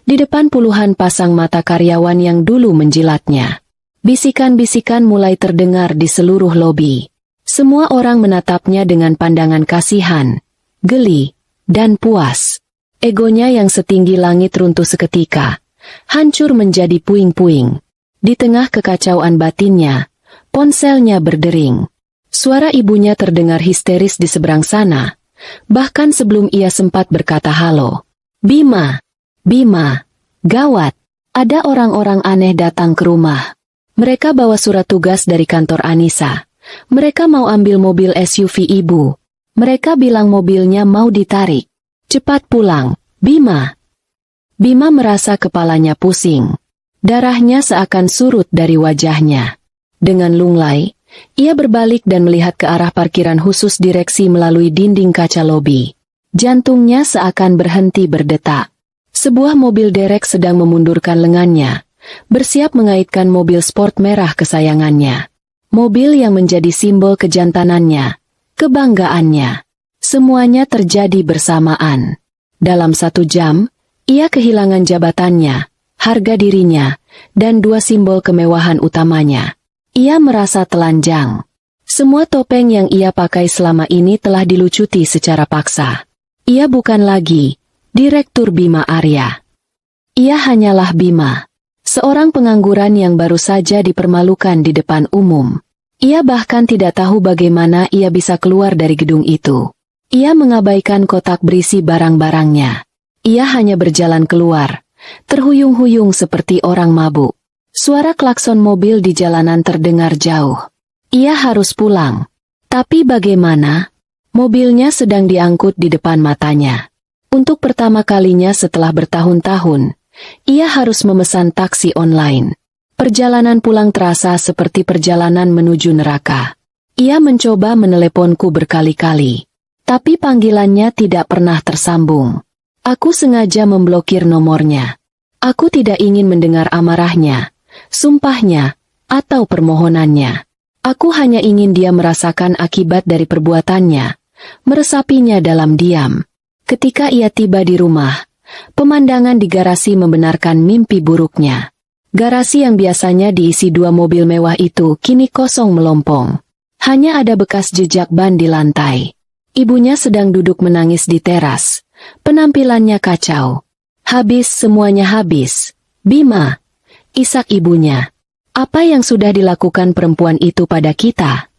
Di depan puluhan pasang mata karyawan yang dulu menjilatnya. Bisikan-bisikan mulai terdengar di seluruh lobi. Semua orang menatapnya dengan pandangan kasihan, geli, dan puas. Egonya yang setinggi langit runtuh seketika, hancur menjadi puing-puing. Di tengah kekacauan batinnya, ponselnya berdering. Suara ibunya terdengar histeris di seberang sana, bahkan sebelum ia sempat berkata halo. Bima, Bima, gawat, ada orang-orang aneh datang ke rumah. Mereka bawa surat tugas dari kantor Anissa. Mereka mau ambil mobil SUV ibu. Mereka bilang mobilnya mau ditarik. Cepat pulang, Bima. Bima merasa kepalanya pusing. Darahnya seakan surut dari wajahnya. Dengan lunglai, ia berbalik dan melihat ke arah parkiran khusus direksi melalui dinding kaca lobi. Jantungnya seakan berhenti berdetak. Sebuah mobil derek sedang memundurkan lengannya, bersiap mengaitkan mobil sport merah kesayangannya. Mobil yang menjadi simbol kejantanannya, kebanggaannya. Semuanya terjadi bersamaan. Dalam 1 jam, ia kehilangan jabatannya, harga dirinya, dan 2 simbol kemewahan utamanya. Ia merasa telanjang. Semua topeng yang ia pakai selama ini telah dilucuti secara paksa. Ia bukan lagi Direktur Bima Arya. Ia hanyalah Bima, seorang pengangguran yang baru saja dipermalukan di depan umum. Ia bahkan tidak tahu bagaimana ia bisa keluar dari gedung itu. Ia mengabaikan kotak berisi barang-barangnya. Ia hanya berjalan keluar, terhuyung-huyung seperti orang mabuk. Suara klakson mobil di jalanan terdengar jauh. Ia harus pulang. Tapi bagaimana? Mobilnya sedang diangkut di depan matanya. Untuk pertama kalinya setelah bertahun-tahun, ia harus memesan taksi online. Perjalanan pulang terasa seperti perjalanan menuju neraka. Ia mencoba meneleponku berkali-kali, tapi panggilannya tidak pernah tersambung. Aku sengaja memblokir nomornya. Aku tidak ingin mendengar amarahnya, sumpahnya, atau permohonannya. Aku hanya ingin dia merasakan akibat dari perbuatannya, meresapinya dalam diam. Ketika ia tiba di rumah, pemandangan di garasi membenarkan mimpi buruknya. Garasi yang biasanya diisi 2 mobil mewah itu kini kosong melompong. Hanya ada bekas jejak ban di lantai. Ibunya sedang duduk menangis di teras. Penampilannya kacau. Habis, semuanya habis. Bima, isak ibunya. Apa yang sudah dilakukan perempuan itu pada kita?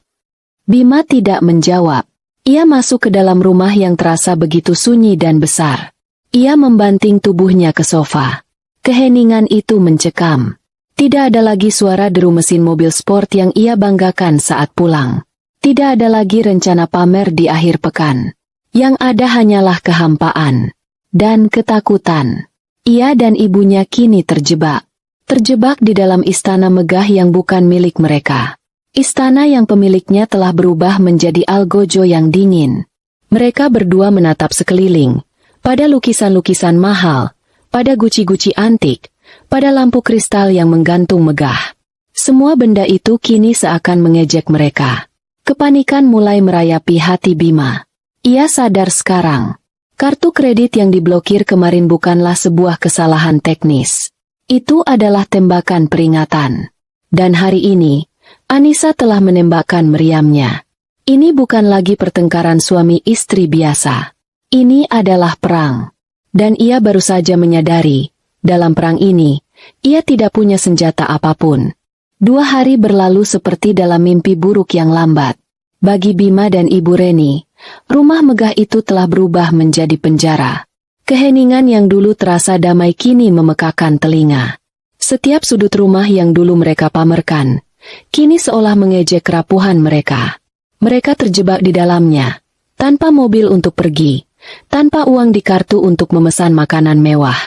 Bima tidak menjawab. Ia masuk ke dalam rumah yang terasa begitu sunyi dan besar. Ia membanting tubuhnya ke sofa. Keheningan itu mencekam. Tidak ada lagi suara deru mesin mobil sport yang ia banggakan saat pulang. Tidak ada lagi rencana pamer di akhir pekan. Yang ada hanyalah kehampaan dan ketakutan. Ia dan ibunya kini terjebak. Terjebak di dalam istana megah yang bukan milik mereka. Istana yang pemiliknya telah berubah menjadi algojo yang dingin. Mereka berdua menatap sekeliling, pada lukisan-lukisan mahal, pada guci-guci antik, pada lampu kristal yang menggantung megah. Semua benda itu kini seakan mengejek mereka. Kepanikan mulai merayapi hati Bima. Ia sadar sekarang. Kartu kredit yang diblokir kemarin bukanlah sebuah kesalahan teknis. Itu adalah tembakan peringatan. Dan hari ini, Anissa telah menembakkan meriamnya. Ini bukan lagi pertengkaran suami istri biasa. Ini adalah perang. Dan ia baru saja menyadari, dalam perang ini, ia tidak punya senjata apapun. 2 hari berlalu seperti dalam mimpi buruk yang lambat. Bagi Bima dan Ibu Reni, rumah megah itu telah berubah menjadi penjara. Keheningan yang dulu terasa damai kini memekakan telinga. Setiap sudut rumah yang dulu mereka pamerkan, kini seolah mengejek kerapuhan mereka. Mereka terjebak di dalamnya, tanpa mobil untuk pergi, tanpa uang di kartu untuk memesan makanan mewah.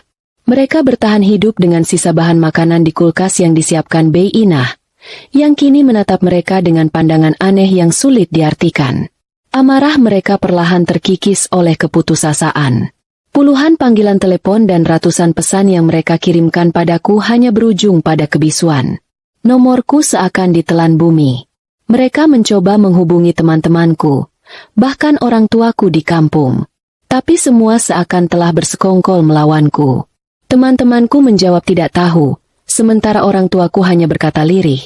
Mereka bertahan hidup dengan sisa bahan makanan di kulkas yang disiapkan Bei Inah, yang kini menatap mereka dengan pandangan aneh yang sulit diartikan. Amarah mereka perlahan terkikis oleh keputusasaan. Puluhan panggilan telepon dan ratusan pesan yang mereka kirimkan padaku hanya berujung pada kebisuan. Nomorku seakan ditelan bumi. Mereka mencoba menghubungi teman-temanku, bahkan orang tuaku di kampung. Tapi semua seakan telah bersekongkol melawanku. Teman-temanku menjawab tidak tahu, sementara orang tuaku hanya berkata lirih.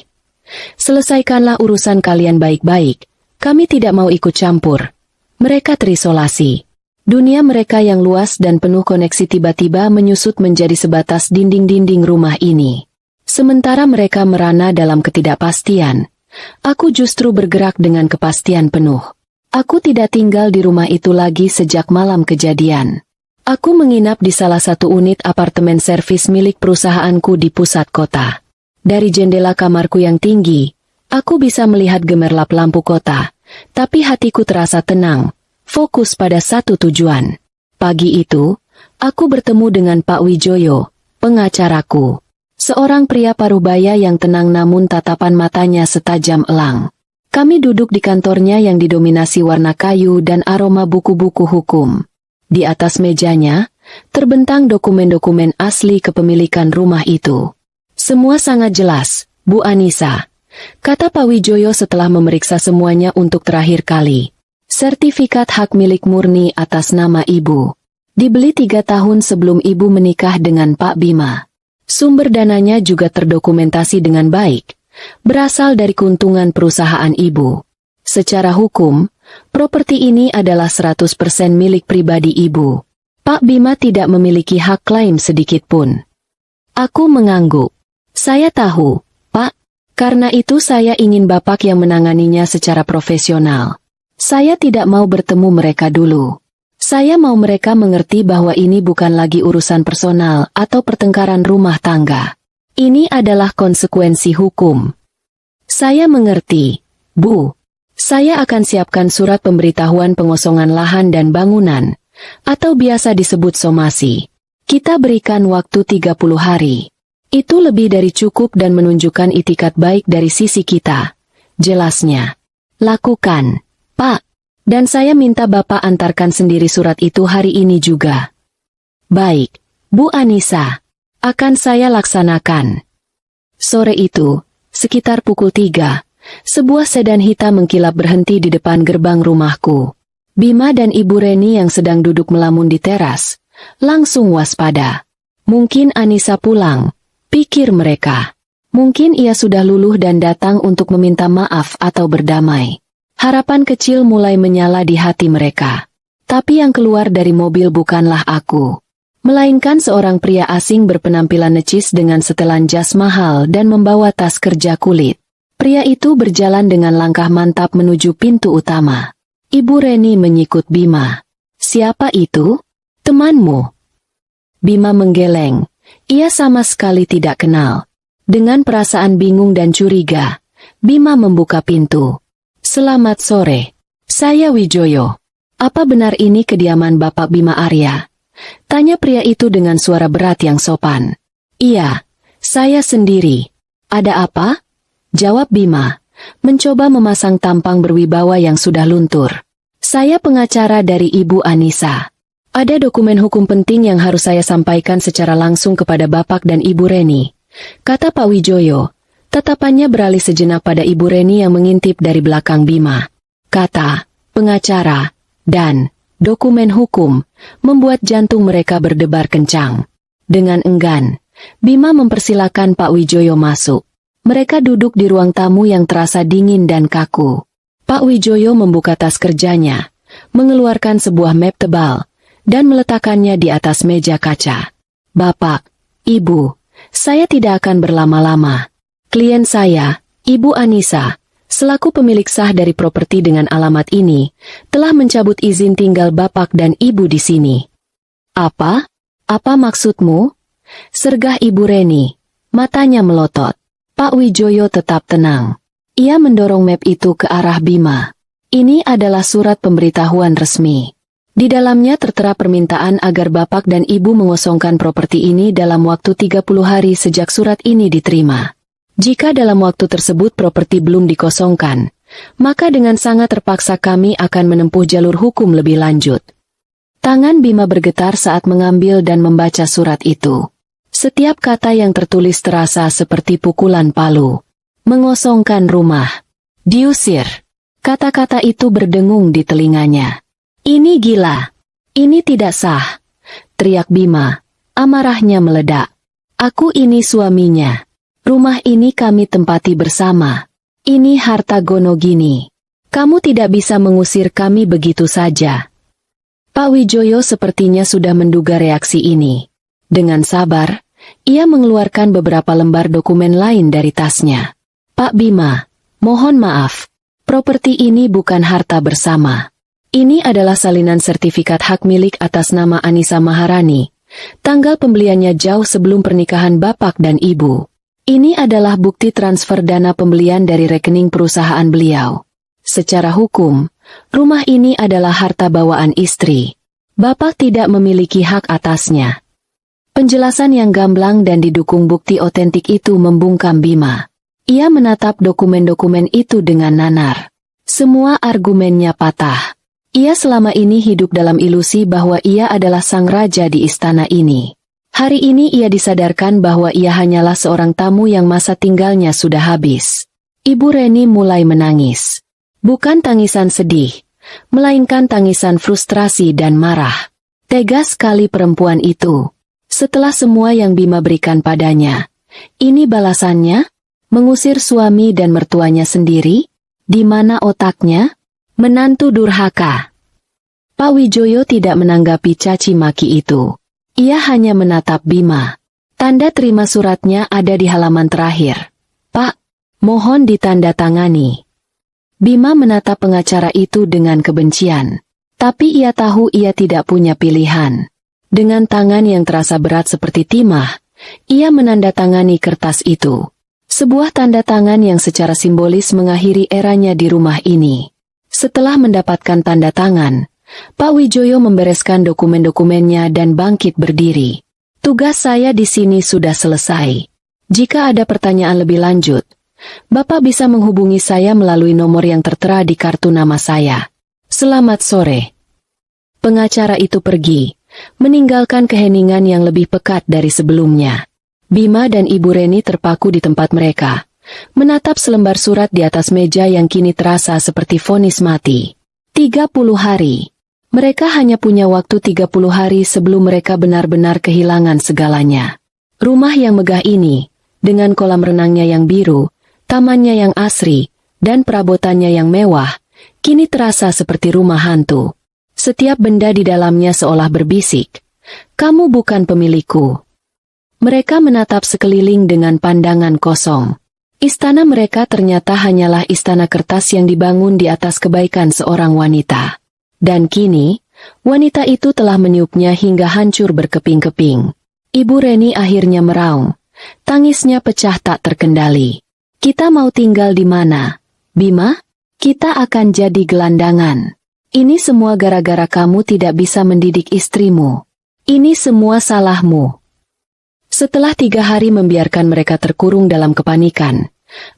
Selesaikanlah urusan kalian baik-baik, kami tidak mau ikut campur. Mereka terisolasi. Dunia mereka yang luas dan penuh koneksi tiba-tiba menyusut menjadi sebatas dinding-dinding rumah ini. Sementara mereka merana dalam ketidakpastian, aku justru bergerak dengan kepastian penuh. Aku tidak tinggal di rumah itu lagi sejak malam kejadian. Aku menginap di salah satu unit apartemen servis milik perusahaanku di pusat kota. Dari jendela kamarku yang tinggi, aku bisa melihat gemerlap lampu kota, tapi hatiku terasa tenang, fokus pada satu tujuan. Pagi itu, aku bertemu dengan Pak Wijoyo, pengacaraku. Seorang pria parubaya yang tenang namun tatapan matanya setajam elang. Kami duduk di kantornya yang didominasi warna kayu dan aroma buku-buku hukum. Di atas mejanya, terbentang dokumen-dokumen asli kepemilikan rumah itu. Semua sangat jelas, Bu Anissa, kata Pak Wijoyo setelah memeriksa semuanya untuk terakhir kali. Sertifikat hak milik murni atas nama Ibu. Dibeli 3 tahun sebelum Ibu menikah dengan Pak Bima. Sumber dananya juga terdokumentasi dengan baik, berasal dari keuntungan perusahaan Ibu. Secara hukum, properti ini adalah 100% milik pribadi Ibu. Pak Bima tidak memiliki hak klaim sedikit pun. Aku mengangguk. Saya tahu, Pak. Karena itu saya ingin Bapak yang menanganinya secara profesional. Saya tidak mau bertemu mereka dulu. Saya mau mereka mengerti bahwa ini bukan lagi urusan personal atau pertengkaran rumah tangga. Ini adalah konsekuensi hukum. Saya mengerti, Bu. Saya akan siapkan surat pemberitahuan pengosongan lahan dan bangunan, atau biasa disebut somasi. Kita berikan waktu 30 hari. Itu lebih dari cukup dan menunjukkan itikat baik dari sisi kita. Jelasnya. Lakukan, Pak. Dan saya minta Bapak antarkan sendiri surat itu hari ini juga. Baik, Bu Anissa. Akan saya laksanakan. Sore itu, sekitar pukul 3, sebuah sedan hitam mengkilap berhenti di depan gerbang rumahku. Bima dan Ibu Reni yang sedang duduk melamun di teras, langsung waspada. Mungkin Anissa pulang, pikir mereka. Mungkin ia sudah luluh dan datang untuk meminta maaf atau berdamai. Harapan kecil mulai menyala di hati mereka. Tapi yang keluar dari mobil bukanlah aku, melainkan seorang pria asing berpenampilan necis dengan setelan jas mahal dan membawa tas kerja kulit. Pria itu berjalan dengan langkah mantap menuju pintu utama. Ibu Reni menyikut Bima. Siapa itu? Temanmu? Bima menggeleng. Ia sama sekali tidak kenal. Dengan perasaan bingung dan curiga, Bima membuka pintu. Selamat sore. Saya Wijoyo. Apa benar ini kediaman Bapak Bima Arya? Tanya pria itu dengan suara berat yang sopan. Iya, saya sendiri. Ada apa? Jawab Bima, mencoba memasang tampang berwibawa yang sudah luntur. Saya pengacara dari Ibu Anissa. Ada dokumen hukum penting yang harus saya sampaikan secara langsung kepada Bapak dan Ibu Reni, kata Pak Wijoyo. Tatapannya beralih sejenak pada Ibu Reni yang mengintip dari belakang Bima. Kata, pengacara, dan dokumen hukum, membuat jantung mereka berdebar kencang. Dengan enggan, Bima mempersilakan Pak Wijoyo masuk. Mereka duduk di ruang tamu yang terasa dingin dan kaku. Pak Wijoyo membuka tas kerjanya, mengeluarkan sebuah map tebal, dan meletakkannya di atas meja kaca. Bapak, Ibu, saya tidak akan berlama-lama. Klien saya, Ibu Anissa, selaku pemilik sah dari properti dengan alamat ini, telah mencabut izin tinggal Bapak dan Ibu di sini. Apa? Apa maksudmu? Sergah Ibu Reni, matanya melotot. Pak Wijoyo tetap tenang. Ia mendorong map itu ke arah Bima. Ini adalah surat pemberitahuan resmi. Di dalamnya tertera permintaan agar Bapak dan Ibu mengosongkan properti ini dalam waktu 30 hari sejak surat ini diterima. Jika dalam waktu tersebut properti belum dikosongkan, maka dengan sangat terpaksa kami akan menempuh jalur hukum lebih lanjut. Tangan Bima bergetar saat mengambil dan membaca surat itu. Setiap kata yang tertulis terasa seperti pukulan palu. Mengosongkan rumah. Diusir. Kata-kata itu berdengung di telinganya. Ini gila. Ini tidak sah. Teriak Bima. Amarahnya meledak. Aku ini suaminya. Rumah ini kami tempati bersama. Ini harta Gonogini. Kamu tidak bisa mengusir kami begitu saja. Pak Wijoyo sepertinya sudah menduga reaksi ini. Dengan sabar, ia mengeluarkan beberapa lembar dokumen lain dari tasnya. Pak Bima, mohon maaf. Properti ini bukan harta bersama. Ini adalah salinan sertifikat hak milik atas nama Anissa Maharani. Tanggal pembeliannya jauh sebelum pernikahan Bapak dan Ibu. Ini adalah bukti transfer dana pembelian dari rekening perusahaan beliau. Secara hukum, rumah ini adalah harta bawaan istri. Bapak tidak memiliki hak atasnya. Penjelasan yang gamblang dan didukung bukti otentik itu membungkam Bima. Ia menatap dokumen-dokumen itu dengan nanar. Semua argumennya patah. Ia selama ini hidup dalam ilusi bahwa ia adalah sang raja di istana ini. Hari ini ia disadarkan bahwa ia hanyalah seorang tamu yang masa tinggalnya sudah habis. Ibu Reni mulai menangis. Bukan tangisan sedih, melainkan tangisan frustrasi dan marah. Tega sekali perempuan itu. Setelah semua yang Bima berikan padanya, ini balasannya? Mengusir suami dan mertuanya sendiri? Di mana otaknya? Menantu durhaka. Pak Wijoyo tidak menanggapi caci maki itu. Ia hanya menatap Bima. Tanda terima suratnya ada di halaman terakhir. Pak, mohon ditandatangani. Bima menatap pengacara itu dengan kebencian. Tapi ia tahu ia tidak punya pilihan. Dengan tangan yang terasa berat seperti timah, ia menandatangani kertas itu. Sebuah tanda tangan yang secara simbolis mengakhiri eranya di rumah ini. Setelah mendapatkan tanda tangan, Pak Wijoyo membereskan dokumen-dokumennya dan bangkit berdiri. Tugas saya di sini sudah selesai. Jika ada pertanyaan lebih lanjut, Bapak bisa menghubungi saya melalui nomor yang tertera di kartu nama saya. Selamat sore. Pengacara itu pergi, meninggalkan keheningan yang lebih pekat dari sebelumnya. Bima dan Ibu Reni terpaku di tempat mereka, menatap selembar surat di atas meja yang kini terasa seperti vonis mati. 30 hari. Mereka hanya punya waktu 30 hari sebelum mereka benar-benar kehilangan segalanya. Rumah yang megah ini, dengan kolam renangnya yang biru, tamannya yang asri, dan perabotannya yang mewah, kini terasa seperti rumah hantu. Setiap benda di dalamnya seolah berbisik, "Kamu bukan pemilikku." Mereka menatap sekeliling dengan pandangan kosong. Istana mereka ternyata hanyalah istana kertas yang dibangun di atas kebaikan seorang wanita. Dan kini, wanita itu telah meniupnya hingga hancur berkeping-keping. Ibu Reni akhirnya meraung. Tangisnya pecah tak terkendali. "Kita mau tinggal di mana, Bima? Kita akan jadi gelandangan. Ini semua gara-gara kamu tidak bisa mendidik istrimu. Ini semua salahmu." Setelah 3 hari membiarkan mereka terkurung dalam kepanikan,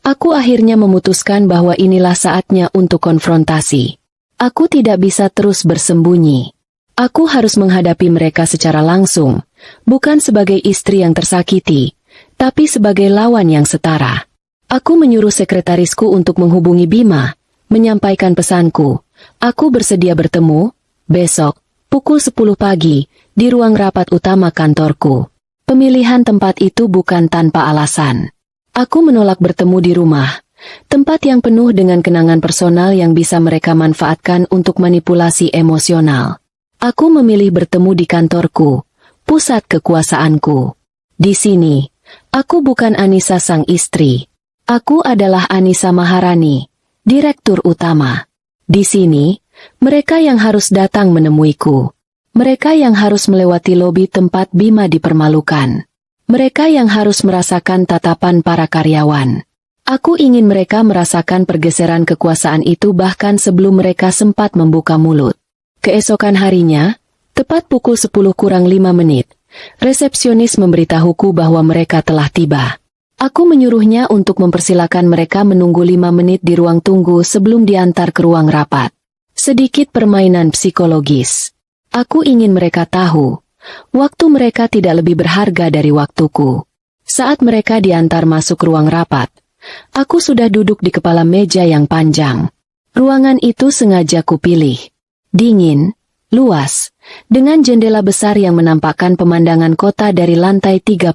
aku akhirnya memutuskan bahwa inilah saatnya untuk konfrontasi. Aku tidak bisa terus bersembunyi. Aku harus menghadapi mereka secara langsung, bukan sebagai istri yang tersakiti, tapi sebagai lawan yang setara. Aku menyuruh sekretarisku untuk menghubungi Bima, menyampaikan pesanku. Aku bersedia bertemu, besok, pukul 10 pagi, di ruang rapat utama kantorku. Pemilihan tempat itu bukan tanpa alasan. Aku menolak bertemu di rumah, tempat yang penuh dengan kenangan personal yang bisa mereka manfaatkan untuk manipulasi emosional. Aku memilih bertemu di kantorku, pusat kekuasaanku. Di sini, aku bukan Anissa sang istri. Aku adalah Anissa Maharani, direktur utama. Di sini, mereka yang harus datang menemuiku. Mereka yang harus melewati lobi tempat Bima dipermalukan. Mereka yang harus merasakan tatapan para karyawan. Aku ingin mereka merasakan pergeseran kekuasaan itu bahkan sebelum mereka sempat membuka mulut. Keesokan harinya, tepat pukul 10 kurang 5 menit, resepsionis memberitahuku bahwa mereka telah tiba. Aku menyuruhnya untuk mempersilakan mereka menunggu 5 menit di ruang tunggu sebelum diantar ke ruang rapat. Sedikit permainan psikologis. Aku ingin mereka tahu, waktu mereka tidak lebih berharga dari waktuku. Saat mereka diantar masuk ruang rapat, aku sudah duduk di kepala meja yang panjang. Ruangan itu sengaja kupilih. Dingin, luas, dengan jendela besar yang menampakkan pemandangan kota dari lantai 30.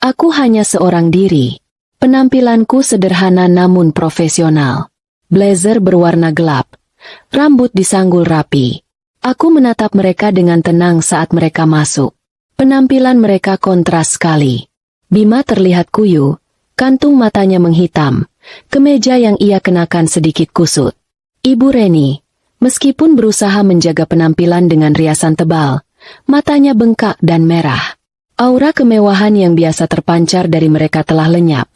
Aku hanya seorang diri. Penampilanku sederhana namun profesional. Blazer berwarna gelap, rambut disanggul rapi. Aku menatap mereka dengan tenang saat mereka masuk. Penampilan mereka kontras sekali. Bima terlihat kuyu, kantung matanya menghitam, kemeja yang ia kenakan sedikit kusut. Ibu Reni, meskipun berusaha menjaga penampilan dengan riasan tebal, matanya bengkak dan merah. Aura kemewahan yang biasa terpancar dari mereka telah lenyap,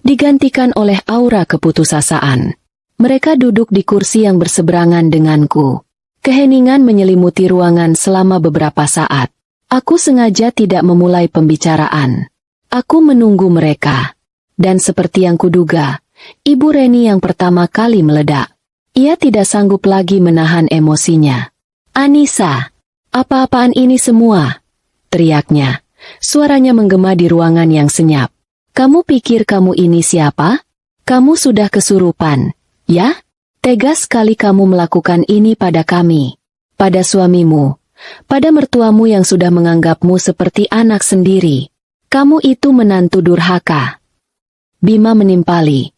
digantikan oleh aura keputusasaan. Mereka duduk di kursi yang berseberangan denganku. Keheningan menyelimuti ruangan selama beberapa saat. Aku sengaja tidak memulai pembicaraan. Aku menunggu mereka. Dan seperti yang kuduga, Ibu Reni yang pertama kali meledak. Ia tidak sanggup lagi menahan emosinya. "Anissa, apa-apaan ini semua?" teriaknya. Suaranya menggema di ruangan yang senyap. "Kamu pikir kamu ini siapa? Kamu sudah kesurupan, ya? Tega sekali kamu melakukan ini pada kami, pada suamimu, pada mertuamu yang sudah menganggapmu seperti anak sendiri. Kamu itu menantu durhaka." Bima menimpali.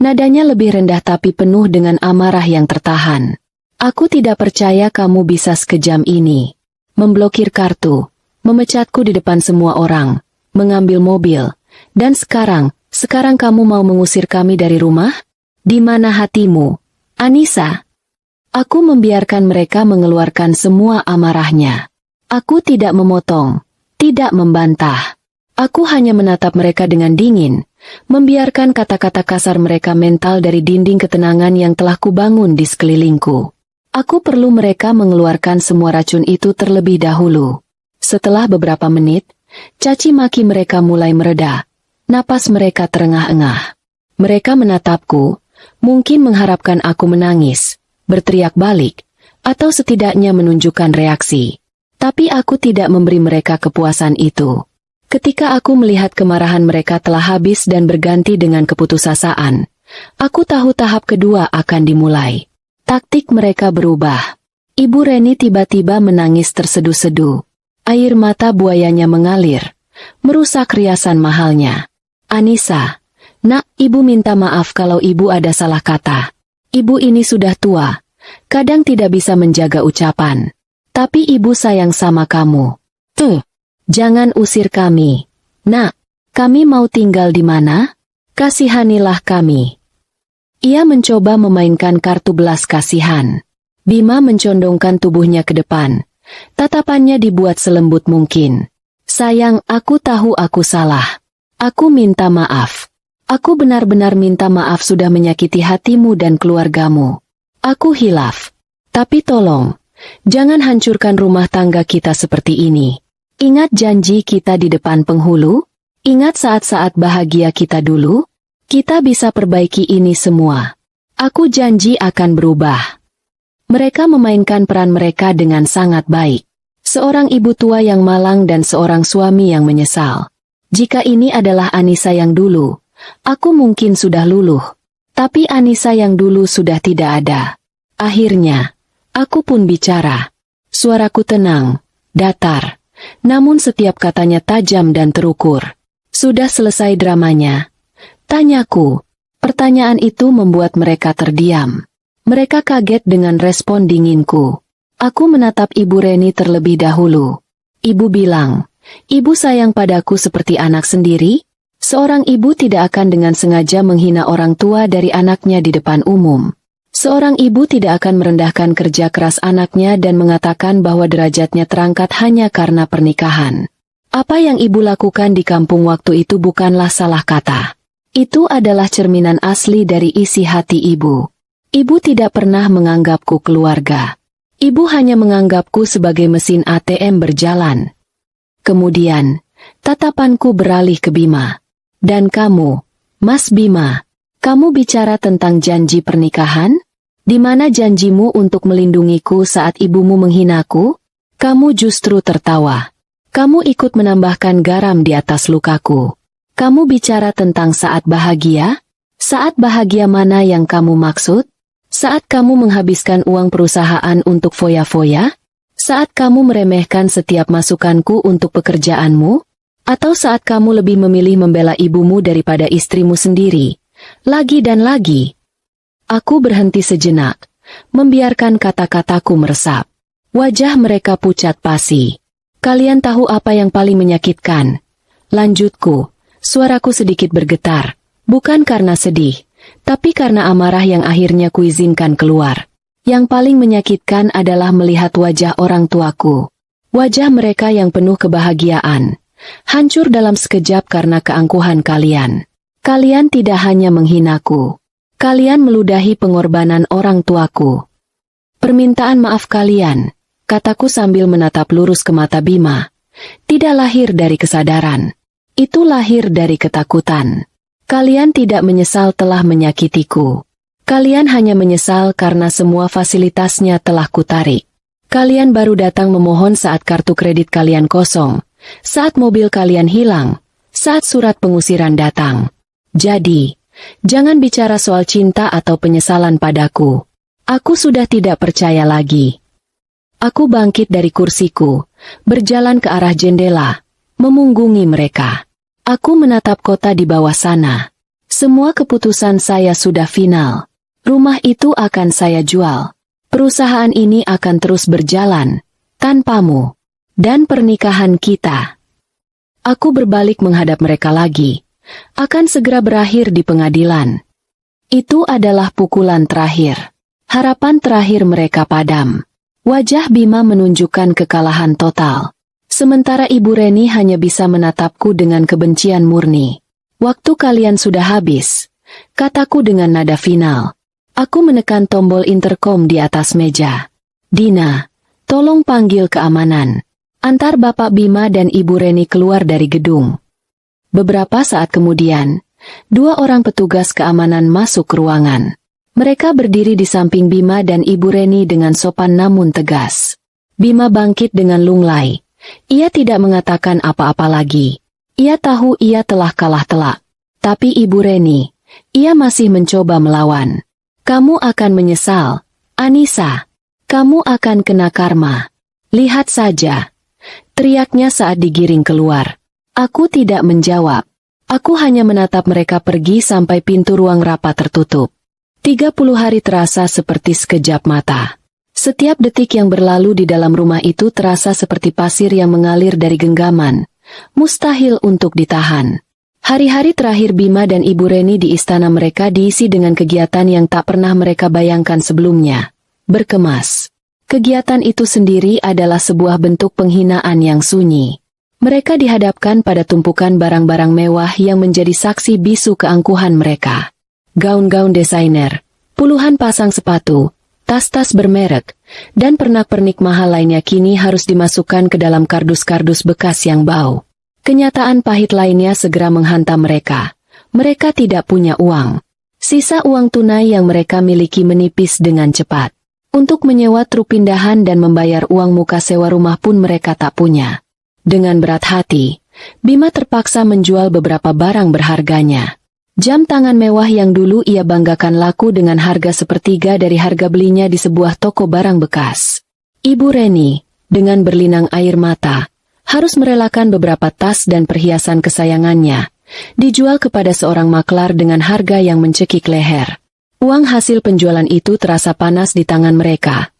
Nadanya lebih rendah tapi penuh dengan amarah yang tertahan. "Aku tidak percaya kamu bisa sekejam ini. Memblokir kartu, memecatku di depan semua orang, mengambil mobil, dan sekarang kamu mau mengusir kami dari rumah? Di mana hatimu, Anissa?" Aku membiarkan mereka mengeluarkan semua amarahnya. Aku tidak memotong, tidak membantah. Aku hanya menatap mereka dengan dingin, membiarkan kata-kata kasar mereka mental dari dinding ketenangan yang telah kubangun di sekelilingku. Aku perlu mereka mengeluarkan semua racun itu terlebih dahulu. Setelah beberapa menit, caci maki mereka mulai mereda. Napas mereka terengah-engah. Mereka menatapku, mungkin mengharapkan aku menangis, berteriak balik, atau setidaknya menunjukkan reaksi. Tapi aku tidak memberi mereka kepuasan itu. Ketika aku melihat kemarahan mereka telah habis dan berganti dengan keputusasaan, aku tahu tahap kedua akan dimulai. Taktik mereka berubah. Ibu Reni tiba-tiba menangis terseduh-seduh. Air mata buayanya mengalir, merusak riasan mahalnya. "Anissa, nak, ibu minta maaf kalau ibu ada salah kata. Ibu ini sudah tua, kadang tidak bisa menjaga ucapan. Tapi ibu sayang sama kamu. Jangan usir kami. Nak, kami mau tinggal di mana? Kasihanilah kami." Ia mencoba memainkan kartu belas kasihan. Bima mencondongkan tubuhnya ke depan. Tatapannya dibuat selembut mungkin. "Sayang, aku tahu aku salah. Aku minta maaf. Aku benar-benar minta maaf sudah menyakiti hatimu dan keluargamu. Aku hilaf. Tapi tolong, jangan hancurkan rumah tangga kita seperti ini. Ingat janji kita di depan penghulu? Ingat saat-saat bahagia kita dulu? Kita bisa perbaiki ini semua. Aku janji akan berubah." Mereka memainkan peran mereka dengan sangat baik. Seorang ibu tua yang malang dan seorang suami yang menyesal. Jika ini adalah Anissa yang dulu, aku mungkin sudah luluh. Tapi Anissa yang dulu sudah tidak ada. Akhirnya, aku pun bicara. Suaraku tenang, datar. Namun setiap katanya tajam dan terukur. "Sudah selesai dramanya?" tanyaku. Pertanyaan itu membuat mereka terdiam. Mereka kaget dengan respon dinginku. Aku menatap Ibu Reni terlebih dahulu. Ibu bilang, "Ibu sayang padaku seperti anak sendiri?" Seorang ibu tidak akan dengan sengaja menghina orang tua dari anaknya di depan umum. Seorang ibu tidak akan merendahkan kerja keras anaknya dan mengatakan bahwa derajatnya terangkat hanya karena pernikahan. Apa yang ibu lakukan di kampung waktu itu bukanlah salah kata. Itu adalah cerminan asli dari isi hati ibu. Ibu tidak pernah menganggapku keluarga. Ibu hanya menganggapku sebagai mesin ATM berjalan. Kemudian, tatapanku beralih ke Bima. "Dan kamu, Mas Bima, kamu bicara tentang janji pernikahan? Di mana janjimu untuk melindungiku saat ibumu menghinaku?" Kamu justru tertawa. Kamu ikut menambahkan garam di atas lukaku. Kamu bicara tentang saat bahagia? Saat bahagia mana yang kamu maksud? Saat kamu menghabiskan uang perusahaan untuk foya-foya? Saat kamu meremehkan setiap masukanku untuk pekerjaanmu? Atau saat kamu lebih memilih membela ibumu daripada istrimu sendiri? Lagi dan lagi. Aku berhenti sejenak, membiarkan kata-kataku meresap. Wajah mereka pucat pasi. Kalian tahu apa yang paling menyakitkan? Lanjutku, suaraku sedikit bergetar. Bukan karena sedih, tapi karena amarah yang akhirnya kuizinkan keluar. Yang paling menyakitkan adalah melihat wajah orang tuaku. Wajah mereka yang penuh kebahagiaan. Hancur dalam sekejap karena keangkuhan kalian. Kalian tidak hanya menghinaku. Kalian meludahi pengorbanan orang tuaku. Permintaan maaf kalian, kataku sambil menatap lurus ke mata Bima, tidak lahir dari kesadaran. Itu lahir dari ketakutan. Kalian tidak menyesal telah menyakitiku. Kalian hanya menyesal karena semua fasilitasnya telah kutarik. Kalian baru datang memohon saat kartu kredit kalian kosong, saat mobil kalian hilang, saat surat pengusiran datang. Jadi, jangan bicara soal cinta atau penyesalan padaku. Aku sudah tidak percaya lagi. Aku bangkit dari kursiku, berjalan ke arah jendela, memunggungi mereka. Aku menatap kota di bawah sana. Semua keputusan saya sudah final. Rumah itu akan saya jual. Perusahaan ini akan terus berjalan, tanpamu. Dan pernikahan kita. Aku berbalik menghadap mereka lagi. Akan segera berakhir di pengadilan. Itu adalah pukulan terakhir. Harapan terakhir mereka padam. Wajah Bima menunjukkan kekalahan total. Sementara Ibu Reni hanya bisa menatapku dengan kebencian murni. Waktu kalian sudah habis, kataku dengan nada final. Aku menekan tombol interkom di atas meja. Dina, tolong panggil keamanan. Antar Bapak Bima dan Ibu Reni keluar dari gedung. Beberapa saat kemudian, 2 orang petugas keamanan masuk ke ruangan. Mereka berdiri di samping Bima dan Ibu Reni dengan sopan namun tegas. Bima bangkit dengan lunglai. Ia tidak mengatakan apa-apa lagi. Ia tahu ia telah kalah telak. Tapi Ibu Reni, ia masih mencoba melawan. Kamu akan menyesal, Anissa. Kamu akan kena karma. Lihat saja. Teriaknya saat digiring keluar. Aku tidak menjawab. Aku hanya menatap mereka pergi sampai pintu ruang rapat tertutup. 30 hari terasa seperti sekejap mata. Setiap detik yang berlalu di dalam rumah itu terasa seperti pasir yang mengalir dari genggaman. Mustahil untuk ditahan. Hari-hari terakhir Bima dan Ibu Reni di istana mereka diisi dengan kegiatan yang tak pernah mereka bayangkan sebelumnya. Berkemas. Kegiatan itu sendiri adalah sebuah bentuk penghinaan yang sunyi. Mereka dihadapkan pada tumpukan barang-barang mewah yang menjadi saksi bisu keangkuhan mereka. Gaun-gaun desainer, puluhan pasang sepatu, tas-tas bermerek, dan pernak-pernik mahal lainnya kini harus dimasukkan ke dalam kardus-kardus bekas yang bau. Kenyataan pahit lainnya segera menghantam mereka. Mereka tidak punya uang. Sisa uang tunai yang mereka miliki menipis dengan cepat. Untuk menyewa truk pindahan dan membayar uang muka sewa rumah pun mereka tak punya. Dengan berat hati, Bima terpaksa menjual beberapa barang berharganya. Jam tangan mewah yang dulu ia banggakan laku dengan harga sepertiga dari harga belinya di sebuah toko barang bekas. Ibu Reni, dengan berlinang air mata, harus merelakan beberapa tas dan perhiasan kesayangannya, dijual kepada seorang maklar dengan harga yang mencekik leher. Uang hasil penjualan itu terasa panas di tangan mereka.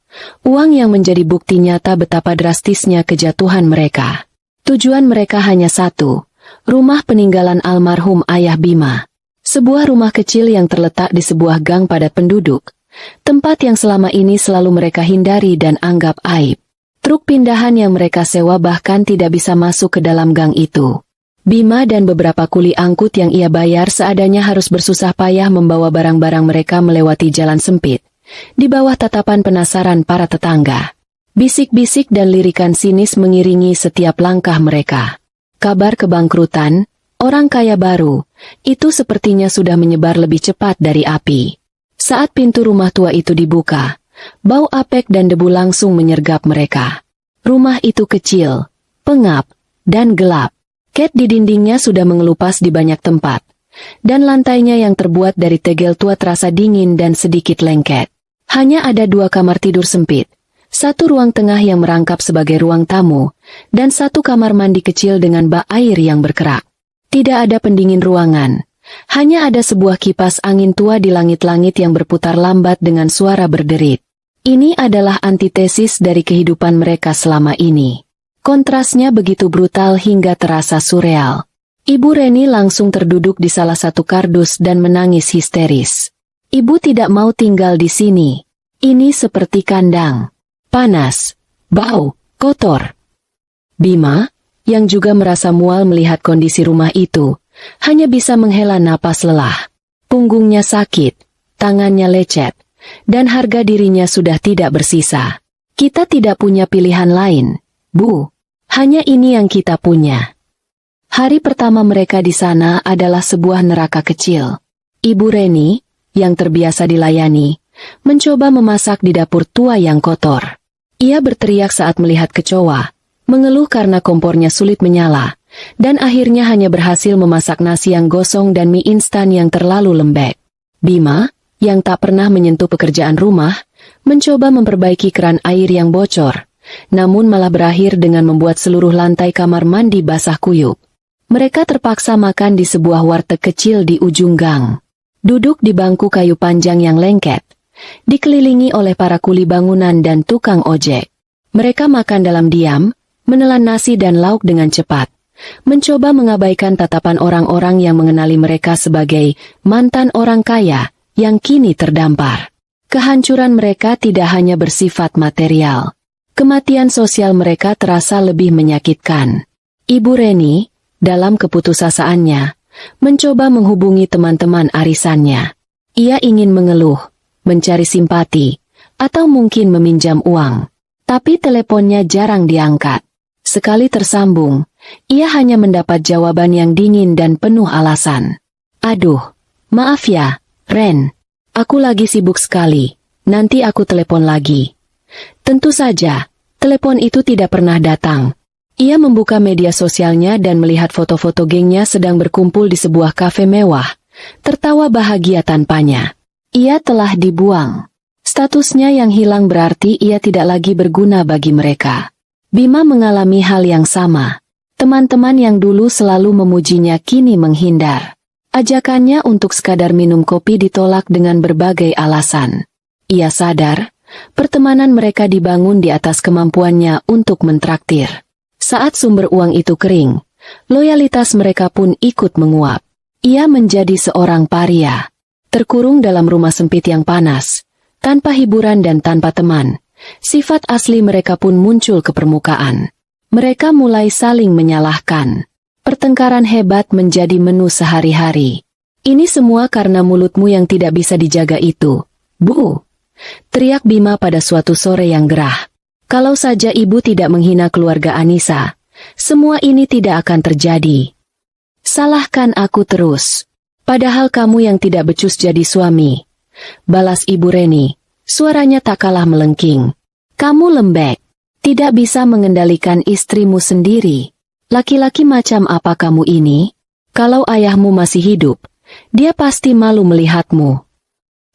Uang yang menjadi bukti nyata betapa drastisnya kejatuhan mereka. Tujuan mereka hanya satu, rumah peninggalan almarhum ayah Bima. Sebuah rumah kecil yang terletak di sebuah gang padat penduduk. Tempat yang selama ini selalu mereka hindari dan anggap aib. Truk pindahan yang mereka sewa bahkan tidak bisa masuk ke dalam gang itu. Bima dan beberapa kuli angkut yang ia bayar seadanya harus bersusah payah membawa barang-barang mereka melewati jalan sempit. Di bawah tatapan penasaran para tetangga. Bisik-bisik dan lirikan sinis mengiringi setiap langkah mereka. Kabar kebangkrutan, orang kaya baru, itu sepertinya sudah menyebar lebih cepat dari api. Saat pintu rumah tua itu dibuka, bau apek dan debu langsung menyergap mereka. Rumah itu kecil, pengap, dan gelap. Cat di dindingnya sudah mengelupas di banyak tempat. Dan lantainya yang terbuat dari tegel tua terasa dingin dan sedikit lengket. Hanya ada 2 kamar tidur sempit. 1 ruang tengah yang merangkap sebagai ruang tamu, dan 1 kamar mandi kecil dengan bak air yang berkerak. Tidak ada pendingin ruangan. Hanya ada sebuah kipas angin tua di langit-langit yang berputar lambat dengan suara berderit. Ini adalah antitesis dari kehidupan mereka selama ini. Kontrasnya begitu brutal hingga terasa surreal. Ibu Reni langsung terduduk di salah satu kardus dan menangis histeris. Ibu tidak mau tinggal di sini. Ini seperti kandang. Panas, bau, kotor. Bima, yang juga merasa mual melihat kondisi rumah itu, hanya bisa menghela napas lelah. Punggungnya sakit, tangannya lecet, dan harga dirinya sudah tidak bersisa. Kita tidak punya pilihan lain, Bu. Hanya ini yang kita punya. Hari pertama mereka di sana adalah sebuah neraka kecil. Ibu Reni, yang terbiasa dilayani, mencoba memasak di dapur tua yang kotor. Ia berteriak saat melihat kecoa, mengeluh karena kompornya sulit menyala, dan akhirnya hanya berhasil memasak nasi yang gosong dan mie instan yang terlalu lembek. Bima, yang tak pernah menyentuh pekerjaan rumah, mencoba memperbaiki keran air yang bocor, namun malah berakhir dengan membuat seluruh lantai kamar mandi basah kuyup. Mereka terpaksa makan di sebuah warteg kecil di ujung gang. Duduk di bangku kayu panjang yang lengket, dikelilingi oleh para kuli bangunan dan tukang ojek. Mereka makan dalam diam, menelan nasi dan lauk dengan cepat, mencoba mengabaikan tatapan orang-orang yang mengenali mereka sebagai mantan orang kaya yang kini terdampar. Kehancuran mereka tidak hanya bersifat material. Kematian sosial mereka terasa lebih menyakitkan. Ibu Reni, dalam keputusasaannya, mencoba menghubungi teman-teman arisannya. Ia ingin mengeluh, mencari simpati, atau mungkin meminjam uang. Tapi teleponnya jarang diangkat. Sekali tersambung, ia hanya mendapat jawaban yang dingin dan penuh alasan. Aduh, maaf ya, Ren. Aku lagi sibuk sekali, nanti aku telepon lagi. Tentu saja, telepon itu tidak pernah datang. Ia membuka media sosialnya dan melihat foto-foto gengnya sedang berkumpul di sebuah kafe mewah, tertawa bahagia tanpanya. Ia telah dibuang. Statusnya yang hilang berarti ia tidak lagi berguna bagi mereka. Bima mengalami hal yang sama. Teman-teman yang dulu selalu memujinya kini menghindar. Ajakannya untuk sekadar minum kopi ditolak dengan berbagai alasan. Ia sadar, pertemanan mereka dibangun di atas kemampuannya untuk mentraktir. Saat sumber uang itu kering, loyalitas mereka pun ikut menguap. Ia menjadi seorang paria, terkurung dalam rumah sempit yang panas, tanpa hiburan dan tanpa teman. Sifat asli mereka pun muncul ke permukaan. Mereka mulai saling menyalahkan. Pertengkaran hebat menjadi menu sehari-hari. Ini semua karena mulutmu yang tidak bisa dijaga itu, Bu. Teriak Bima pada suatu sore yang gerah. Kalau saja ibu tidak menghina keluarga Anissa, semua ini tidak akan terjadi. Salahkan aku terus. Padahal kamu yang tidak becus jadi suami. Balas Ibu Reni, suaranya tak kalah melengking. Kamu lembek. Tidak bisa mengendalikan istrimu sendiri. Laki-laki macam apa kamu ini? Kalau ayahmu masih hidup, dia pasti malu melihatmu.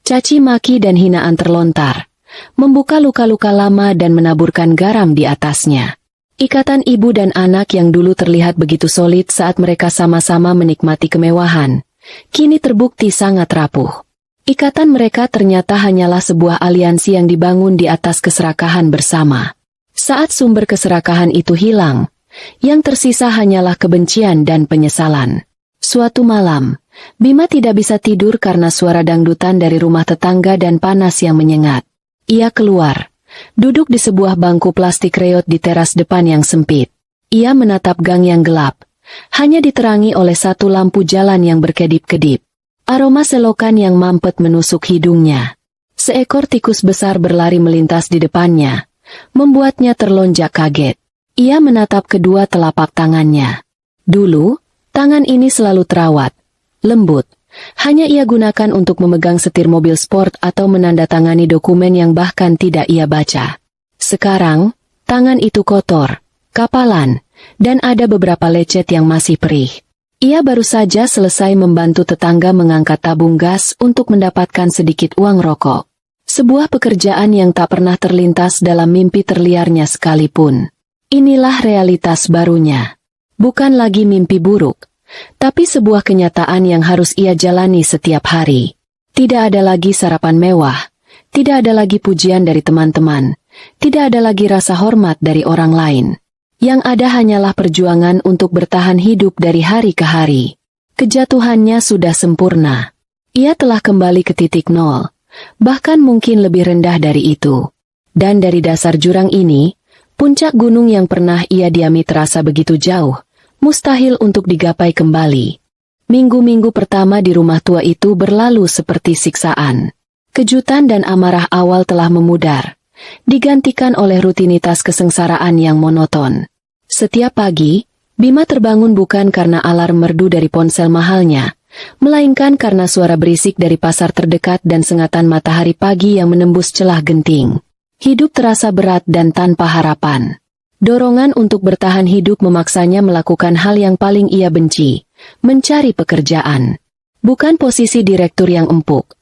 Caci maki dan hinaan terlontar, membuka luka-luka lama dan menaburkan garam di atasnya. Ikatan ibu dan anak yang dulu terlihat begitu solid saat mereka sama-sama menikmati kemewahan, kini terbukti sangat rapuh. Ikatan mereka ternyata hanyalah sebuah aliansi yang dibangun di atas keserakahan bersama. Saat sumber keserakahan itu hilang, yang tersisa hanyalah kebencian dan penyesalan. Suatu malam, Bima tidak bisa tidur karena suara dangdutan dari rumah tetangga dan panas yang menyengat. Ia keluar, duduk di sebuah bangku plastik reot di teras depan yang sempit. Ia menatap gang yang gelap, hanya diterangi oleh satu lampu jalan yang berkedip-kedip. Aroma selokan yang mampet menusuk hidungnya. Seekor tikus besar berlari melintas di depannya, membuatnya terlonjak kaget. Ia menatap kedua telapak tangannya. Dulu, tangan ini selalu terawat, lembut. Hanya ia gunakan untuk memegang setir mobil sport atau menandatangani dokumen yang bahkan tidak ia baca. Sekarang, tangan itu kotor, kapalan, dan ada beberapa lecet yang masih perih. Ia baru saja selesai membantu tetangga mengangkat tabung gas untuk mendapatkan sedikit uang rokok. Sebuah pekerjaan yang tak pernah terlintas dalam mimpi terliarnya sekalipun. Inilah realitas barunya. Bukan lagi mimpi buruk, tapi sebuah kenyataan yang harus ia jalani setiap hari. Tidak ada lagi sarapan mewah, Tidak ada lagi pujian dari teman-teman. Tidak ada lagi rasa hormat dari orang lain. Yang ada hanyalah perjuangan untuk bertahan hidup dari hari ke hari. Kejatuhannya sudah sempurna. Ia telah kembali ke titik nol. Bahkan mungkin lebih rendah dari itu. Dan dari dasar jurang ini, puncak gunung yang pernah ia diami terasa begitu jauh, mustahil untuk digapai kembali. Minggu-minggu pertama di rumah tua itu berlalu seperti siksaan. Kejutan dan amarah awal telah memudar, digantikan oleh rutinitas kesengsaraan yang monoton. Setiap pagi, Bima terbangun bukan karena alarm merdu dari ponsel mahalnya, melainkan karena suara berisik dari pasar terdekat dan sengatan matahari pagi yang menembus celah genting. Hidup terasa berat dan tanpa harapan. Dorongan untuk bertahan hidup memaksanya melakukan hal yang paling ia benci, mencari pekerjaan. Bukan posisi direktur yang empuk,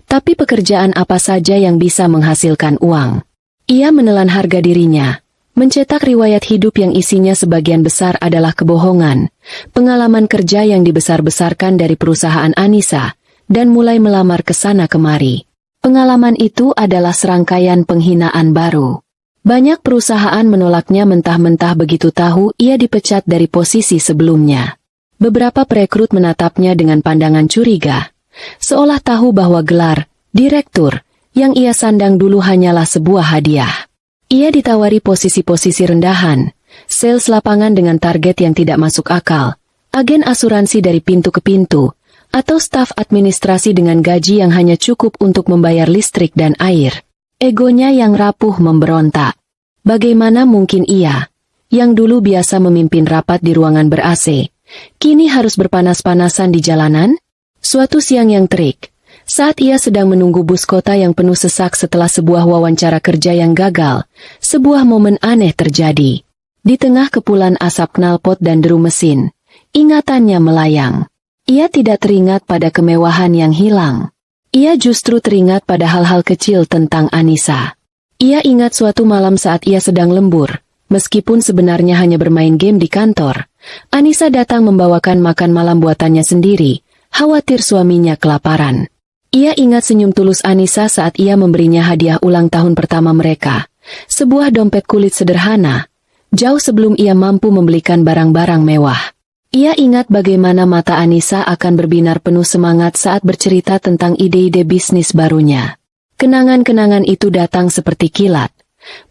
tapi pekerjaan apa saja yang bisa menghasilkan uang. Ia menelan harga dirinya, mencetak riwayat hidup yang isinya sebagian besar adalah kebohongan, pengalaman kerja yang dibesar-besarkan dari perusahaan Anissa, dan mulai melamar ke sana kemari. Pengalaman itu adalah serangkaian penghinaan baru. Banyak perusahaan menolaknya mentah-mentah begitu tahu ia dipecat dari posisi sebelumnya. Beberapa perekrut menatapnya dengan pandangan curiga, seolah tahu bahwa gelar direktur yang ia sandang dulu hanyalah sebuah hadiah. Ia ditawari posisi-posisi rendahan, sales lapangan dengan target yang tidak masuk akal, agen asuransi dari pintu ke pintu, atau staf administrasi dengan gaji yang hanya cukup untuk membayar listrik dan air. Egonya yang rapuh memberontak. Bagaimana mungkin ia, yang dulu biasa memimpin rapat di ruangan ber-AC, kini harus berpanas-panasan di jalanan? Suatu siang yang terik, saat ia sedang menunggu bus kota yang penuh sesak setelah sebuah wawancara kerja yang gagal, sebuah momen aneh terjadi. Di tengah kepulan asap knalpot dan deru mesin, ingatannya melayang. Ia tidak teringat pada kemewahan yang hilang. Ia justru teringat pada hal-hal kecil tentang Anissa. Ia ingat suatu malam saat ia sedang lembur, meskipun sebenarnya hanya bermain game di kantor. Anissa datang membawakan makan malam buatannya sendiri, khawatir suaminya kelaparan. Ia ingat senyum tulus Anissa saat ia memberinya hadiah ulang tahun pertama mereka, sebuah dompet kulit sederhana, jauh sebelum ia mampu membelikan barang-barang mewah. Ia ingat bagaimana mata Anissa akan berbinar penuh semangat saat bercerita tentang ide-ide bisnis barunya. Kenangan-kenangan itu datang seperti kilat,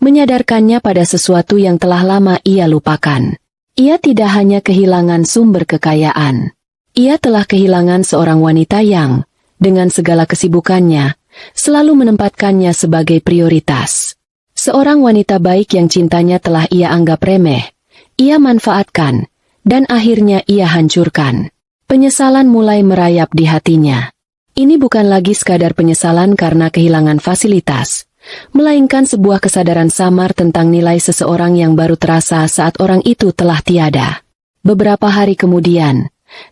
menyadarkannya pada sesuatu yang telah lama ia lupakan. Ia tidak hanya kehilangan sumber kekayaan. Ia telah kehilangan seorang wanita yang, dengan segala kesibukannya, selalu menempatkannya sebagai prioritas. Seorang wanita baik yang cintanya telah ia anggap remeh, ia manfaatkan, dan akhirnya ia hancurkan. Penyesalan mulai merayap di hatinya. Ini bukan lagi sekadar penyesalan karena kehilangan fasilitas, melainkan sebuah kesadaran samar tentang nilai seseorang yang baru terasa saat orang itu telah tiada. Beberapa hari kemudian,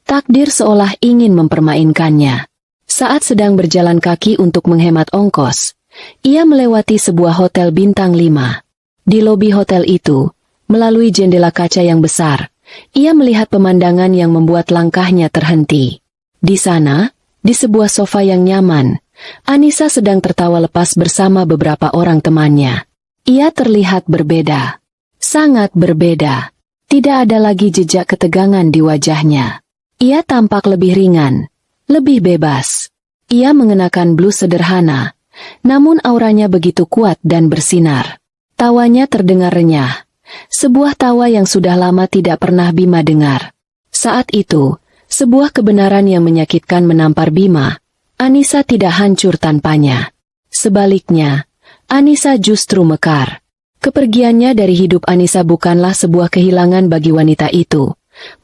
takdir seolah ingin mempermainkannya. Saat sedang berjalan kaki untuk menghemat ongkos, ia melewati sebuah hotel bintang 5. Di lobi hotel itu, melalui jendela kaca yang besar, ia melihat pemandangan yang membuat langkahnya terhenti. Di sana, di sebuah sofa yang nyaman, Anissa sedang tertawa lepas bersama beberapa orang temannya. Ia terlihat berbeda. Sangat berbeda. Tidak ada lagi jejak ketegangan di wajahnya. Ia tampak lebih ringan, lebih bebas. Ia mengenakan blus sederhana, namun auranya begitu kuat dan bersinar. Tawanya terdengar renyah. Sebuah tawa yang sudah lama tidak pernah Bima dengar. Saat itu, sebuah kebenaran yang menyakitkan menampar Bima. Anissa tidak hancur tanpanya. Sebaliknya, Anissa justru mekar. Kepergiannya dari hidup Anissa bukanlah sebuah kehilangan bagi wanita itu,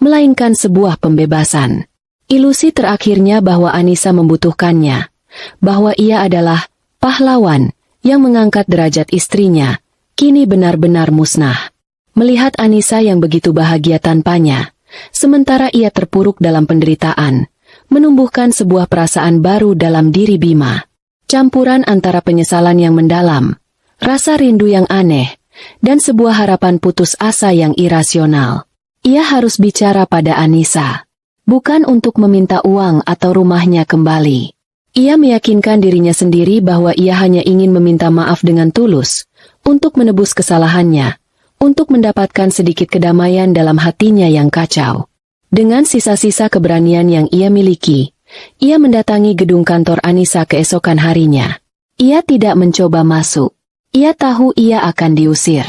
melainkan sebuah pembebasan. Ilusi terakhirnya bahwa Anissa membutuhkannya, bahwa ia adalah pahlawan yang mengangkat derajat istrinya, kini benar-benar musnah. Melihat Anissa yang begitu bahagia tanpanya, sementara ia terpuruk dalam penderitaan, menumbuhkan sebuah perasaan baru dalam diri Bima. Campuran antara penyesalan yang mendalam, rasa rindu yang aneh, dan sebuah harapan putus asa yang irasional. Ia harus bicara pada Anissa, bukan untuk meminta uang atau rumahnya kembali. Ia meyakinkan dirinya sendiri bahwa ia hanya ingin meminta maaf dengan tulus, untuk menebus kesalahannya, untuk mendapatkan sedikit kedamaian dalam hatinya yang kacau. Dengan sisa-sisa keberanian yang ia miliki, ia mendatangi gedung kantor Anissa keesokan harinya. Ia tidak mencoba masuk. Ia tahu ia akan diusir.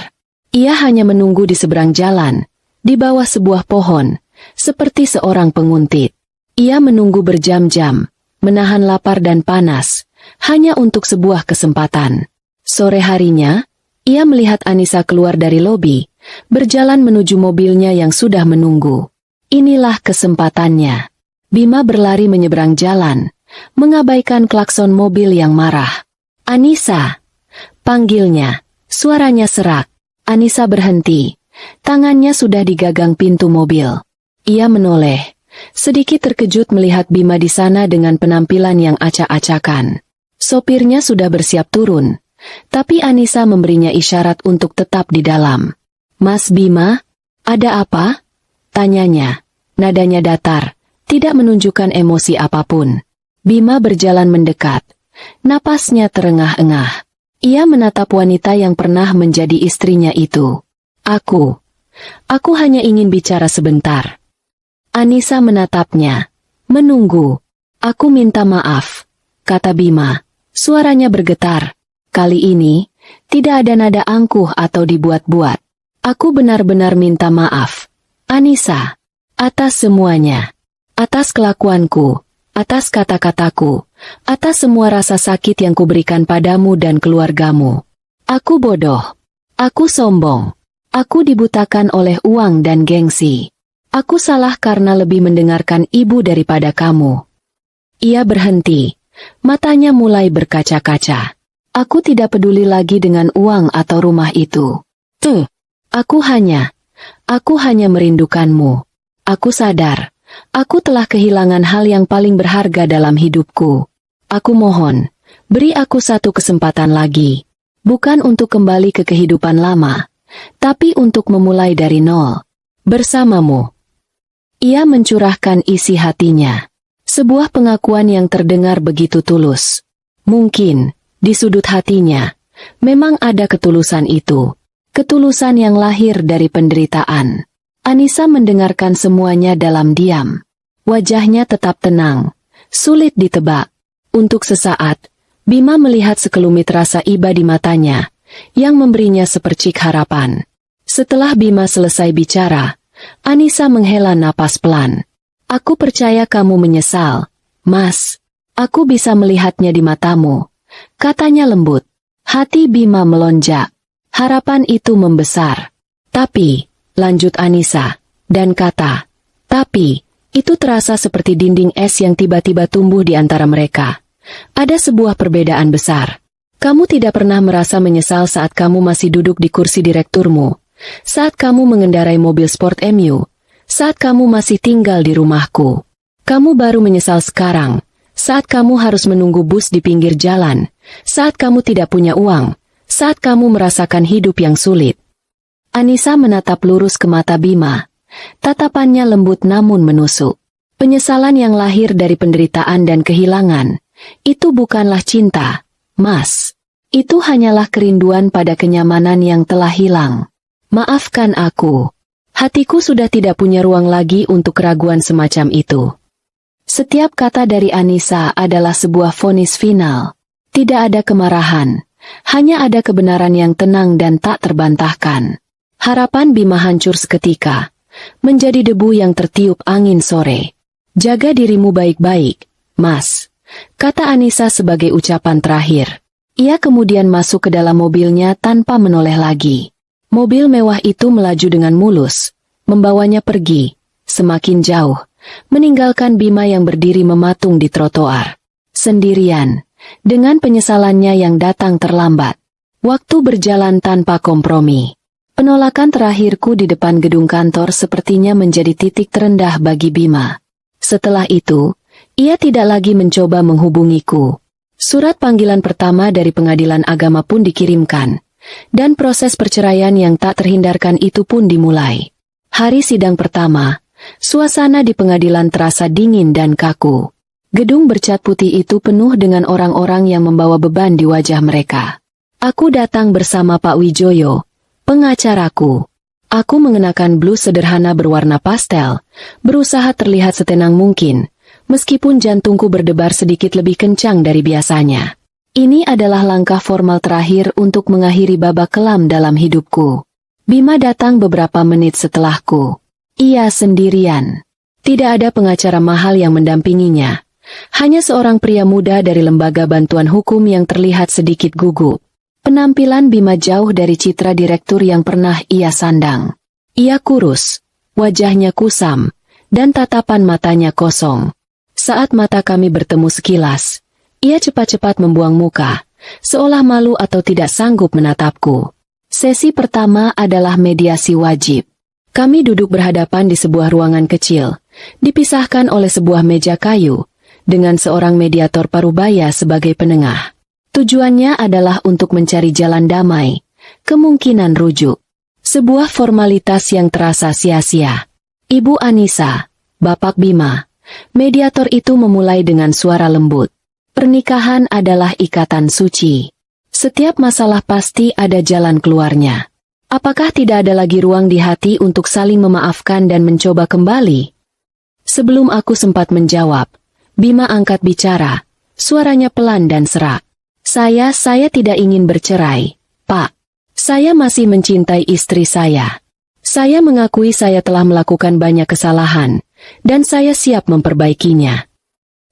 Ia hanya menunggu di seberang jalan, di bawah sebuah pohon, seperti seorang penguntit. Ia menunggu berjam-jam, menahan lapar dan panas, hanya untuk sebuah kesempatan. Sore harinya, ia melihat Anissa keluar dari lobi, berjalan menuju mobilnya yang sudah menunggu. Inilah kesempatannya. Bima berlari menyeberang jalan, mengabaikan klakson mobil yang marah. "Anissa!" panggilnya, suaranya serak. Anissa berhenti. Tangannya sudah digagang pintu mobil. Ia menoleh, sedikit terkejut melihat Bima di sana dengan penampilan yang acak-acakan. Sopirnya sudah bersiap turun, tapi Anissa memberinya isyarat untuk tetap di dalam. "Mas Bima, ada apa?" tanyanya. Nadanya datar, tidak menunjukkan emosi apapun. Bima berjalan mendekat. Napasnya terengah-engah. Ia menatap wanita yang pernah menjadi istrinya itu. Aku hanya ingin bicara sebentar." Anissa menatapnya. "Menunggu. Aku minta maaf," kata Bima. Suaranya bergetar. Kali ini, tidak ada nada angkuh atau dibuat-buat. "Aku benar-benar minta maaf, Anissa. Atas semuanya. Atas kelakuanku, atas kata-kataku, atas semua rasa sakit yang kuberikan padamu dan keluargamu. Aku bodoh. Aku sombong. Aku dibutakan oleh uang dan gengsi. Aku salah karena lebih mendengarkan ibu daripada kamu." Ia berhenti. Matanya mulai berkaca-kaca. "Aku tidak peduli lagi dengan uang atau rumah itu. Aku hanya merindukanmu. Aku sadar, aku telah kehilangan hal yang paling berharga dalam hidupku. Aku mohon, beri aku satu kesempatan lagi. Bukan untuk kembali ke kehidupan lama, tapi untuk memulai dari nol. Bersamamu." Ia mencurahkan isi hatinya. Sebuah pengakuan yang terdengar begitu tulus. Mungkin, di sudut hatinya, memang ada ketulusan itu. Ketulusan yang lahir dari penderitaan. Anissa mendengarkan semuanya dalam diam. Wajahnya tetap tenang, sulit ditebak. Untuk sesaat, Bima melihat sekelumit rasa iba di matanya, yang memberinya sepercik harapan. Setelah Bima selesai bicara, Anissa menghela napas pelan. "Aku percaya kamu menyesal, Mas. Aku bisa melihatnya di matamu," katanya lembut. Hati Bima melonjak. Harapan itu membesar. "Tapi," lanjut Anissa, dan kata, "tapi," itu terasa seperti dinding es yang tiba-tiba tumbuh di antara mereka. Ada sebuah perbedaan besar. Kamu tidak pernah merasa menyesal saat kamu masih duduk di kursi direkturmu, saat kamu mengendarai mobil sport MU, saat kamu masih tinggal di rumahku. Kamu baru menyesal sekarang, saat kamu harus menunggu bus di pinggir jalan, saat kamu tidak punya uang, saat kamu merasakan hidup yang sulit." Anissa menatap lurus ke mata Bima. Tatapannya lembut namun menusuk. Penyesalan yang lahir dari penderitaan dan kehilangan, itu bukanlah cinta, Mas. Itu hanyalah kerinduan pada kenyamanan yang telah hilang. "Maafkan aku. Hatiku sudah tidak punya ruang lagi untuk keraguan semacam itu." Setiap kata dari Anissa adalah sebuah vonis final. Tidak ada kemarahan, hanya ada kebenaran yang tenang dan tak terbantahkan. Harapan Bima hancur seketika, menjadi debu yang tertiup angin sore. "Jaga dirimu baik-baik, Mas," kata Anissa sebagai ucapan terakhir. Ia kemudian masuk ke dalam mobilnya tanpa menoleh lagi. Mobil mewah itu melaju dengan mulus, membawanya pergi, semakin jauh, meninggalkan Bima yang berdiri mematung di trotoar. Sendirian, dengan penyesalannya yang datang terlambat. Waktu berjalan tanpa kompromi. Penolakan terakhirku di depan gedung kantor sepertinya menjadi titik terendah bagi Bima. Setelah itu, ia tidak lagi mencoba menghubungiku. Surat panggilan pertama dari pengadilan agama pun dikirimkan, dan proses perceraian yang tak terhindarkan itu pun dimulai. Hari sidang pertama, suasana di pengadilan terasa dingin dan kaku. Gedung bercat putih itu penuh dengan orang-orang yang membawa beban di wajah mereka. Aku datang bersama Pak Wijoyo, pengacaraku. Aku mengenakan blus sederhana berwarna pastel, berusaha terlihat setenang mungkin, meskipun jantungku berdebar sedikit lebih kencang dari biasanya. Ini adalah langkah formal terakhir untuk mengakhiri babak kelam dalam hidupku. Bima datang beberapa menit setelahku. Ia sendirian. Tidak ada pengacara mahal yang mendampinginya. Hanya seorang pria muda dari lembaga bantuan hukum yang terlihat sedikit gugup. Penampilan Bima jauh dari citra direktur yang pernah ia sandang. Ia kurus, wajahnya kusam, dan tatapan matanya kosong. Saat mata kami bertemu sekilas, ia cepat-cepat membuang muka, seolah malu atau tidak sanggup menatapku. Sesi pertama adalah mediasi wajib. Kami duduk berhadapan di sebuah ruangan kecil, dipisahkan oleh sebuah meja kayu, dengan seorang mediator parubaya sebagai penengah. Tujuannya adalah untuk mencari jalan damai, kemungkinan rujuk. Sebuah formalitas yang terasa sia-sia. Ibu Anissa, Bapak Bima, mediator itu memulai dengan suara lembut. Pernikahan adalah ikatan suci. Setiap masalah pasti ada jalan keluarnya. Apakah tidak ada lagi ruang di hati untuk saling memaafkan dan mencoba kembali? Sebelum aku sempat menjawab, Bima angkat bicara, suaranya pelan dan serak. Saya tidak ingin bercerai, Pak. Saya masih mencintai istri saya. Saya mengakui saya telah melakukan banyak kesalahan, dan saya siap memperbaikinya.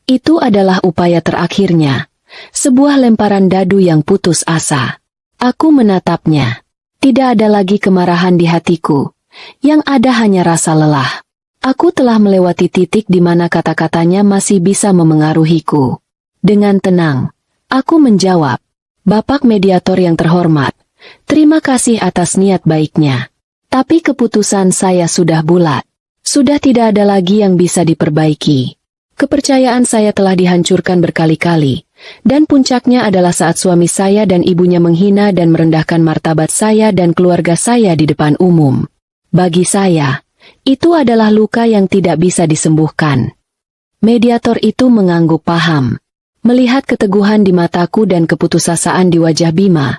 Itu adalah upaya terakhirnya, sebuah lemparan dadu yang putus asa. Aku menatapnya. Tidak ada lagi kemarahan di hatiku, yang ada hanya rasa lelah. Aku telah melewati titik di mana kata-katanya masih bisa memengaruhiku. Dengan tenang, aku menjawab, Bapak mediator yang terhormat, terima kasih atas niat baiknya. Tapi keputusan saya sudah bulat. Sudah tidak ada lagi yang bisa diperbaiki. Kepercayaan saya telah dihancurkan berkali-kali, dan puncaknya adalah saat suami saya dan ibunya menghina dan merendahkan martabat saya dan keluarga saya di depan umum. Bagi saya, itu adalah luka yang tidak bisa disembuhkan. Mediator itu mengangguk paham. Melihat keteguhan di mataku dan keputusasaan di wajah Bima,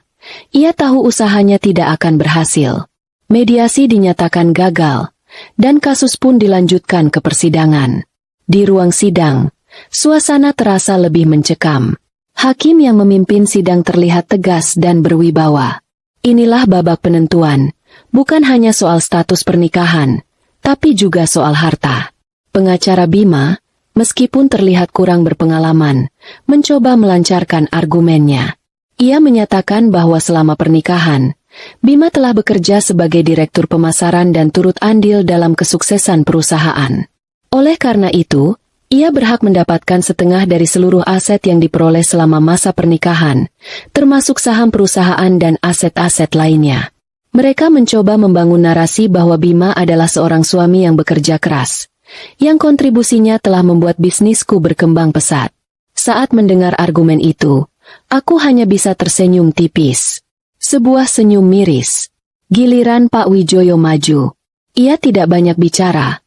ia tahu usahanya tidak akan berhasil. Mediasi dinyatakan gagal, dan kasus pun dilanjutkan ke persidangan. Di ruang sidang, suasana terasa lebih mencekam. Hakim yang memimpin sidang terlihat tegas dan berwibawa. Inilah babak penentuan, bukan hanya soal status pernikahan, tapi juga soal harta. Pengacara Bima, meskipun terlihat kurang berpengalaman, mencoba melancarkan argumennya. Ia menyatakan bahwa selama pernikahan, Bima telah bekerja sebagai direktur pemasaran dan turut andil dalam kesuksesan perusahaan. Oleh karena itu, ia berhak mendapatkan setengah dari seluruh aset yang diperoleh selama masa pernikahan, termasuk saham perusahaan dan aset-aset lainnya. Mereka mencoba membangun narasi bahwa Bima adalah seorang suami yang bekerja keras, yang kontribusinya telah membuat bisnisku berkembang pesat. Saat mendengar argumen itu, aku hanya bisa tersenyum tipis. Sebuah senyum miris. Giliran Pak Wijoyo maju. Ia tidak banyak bicara.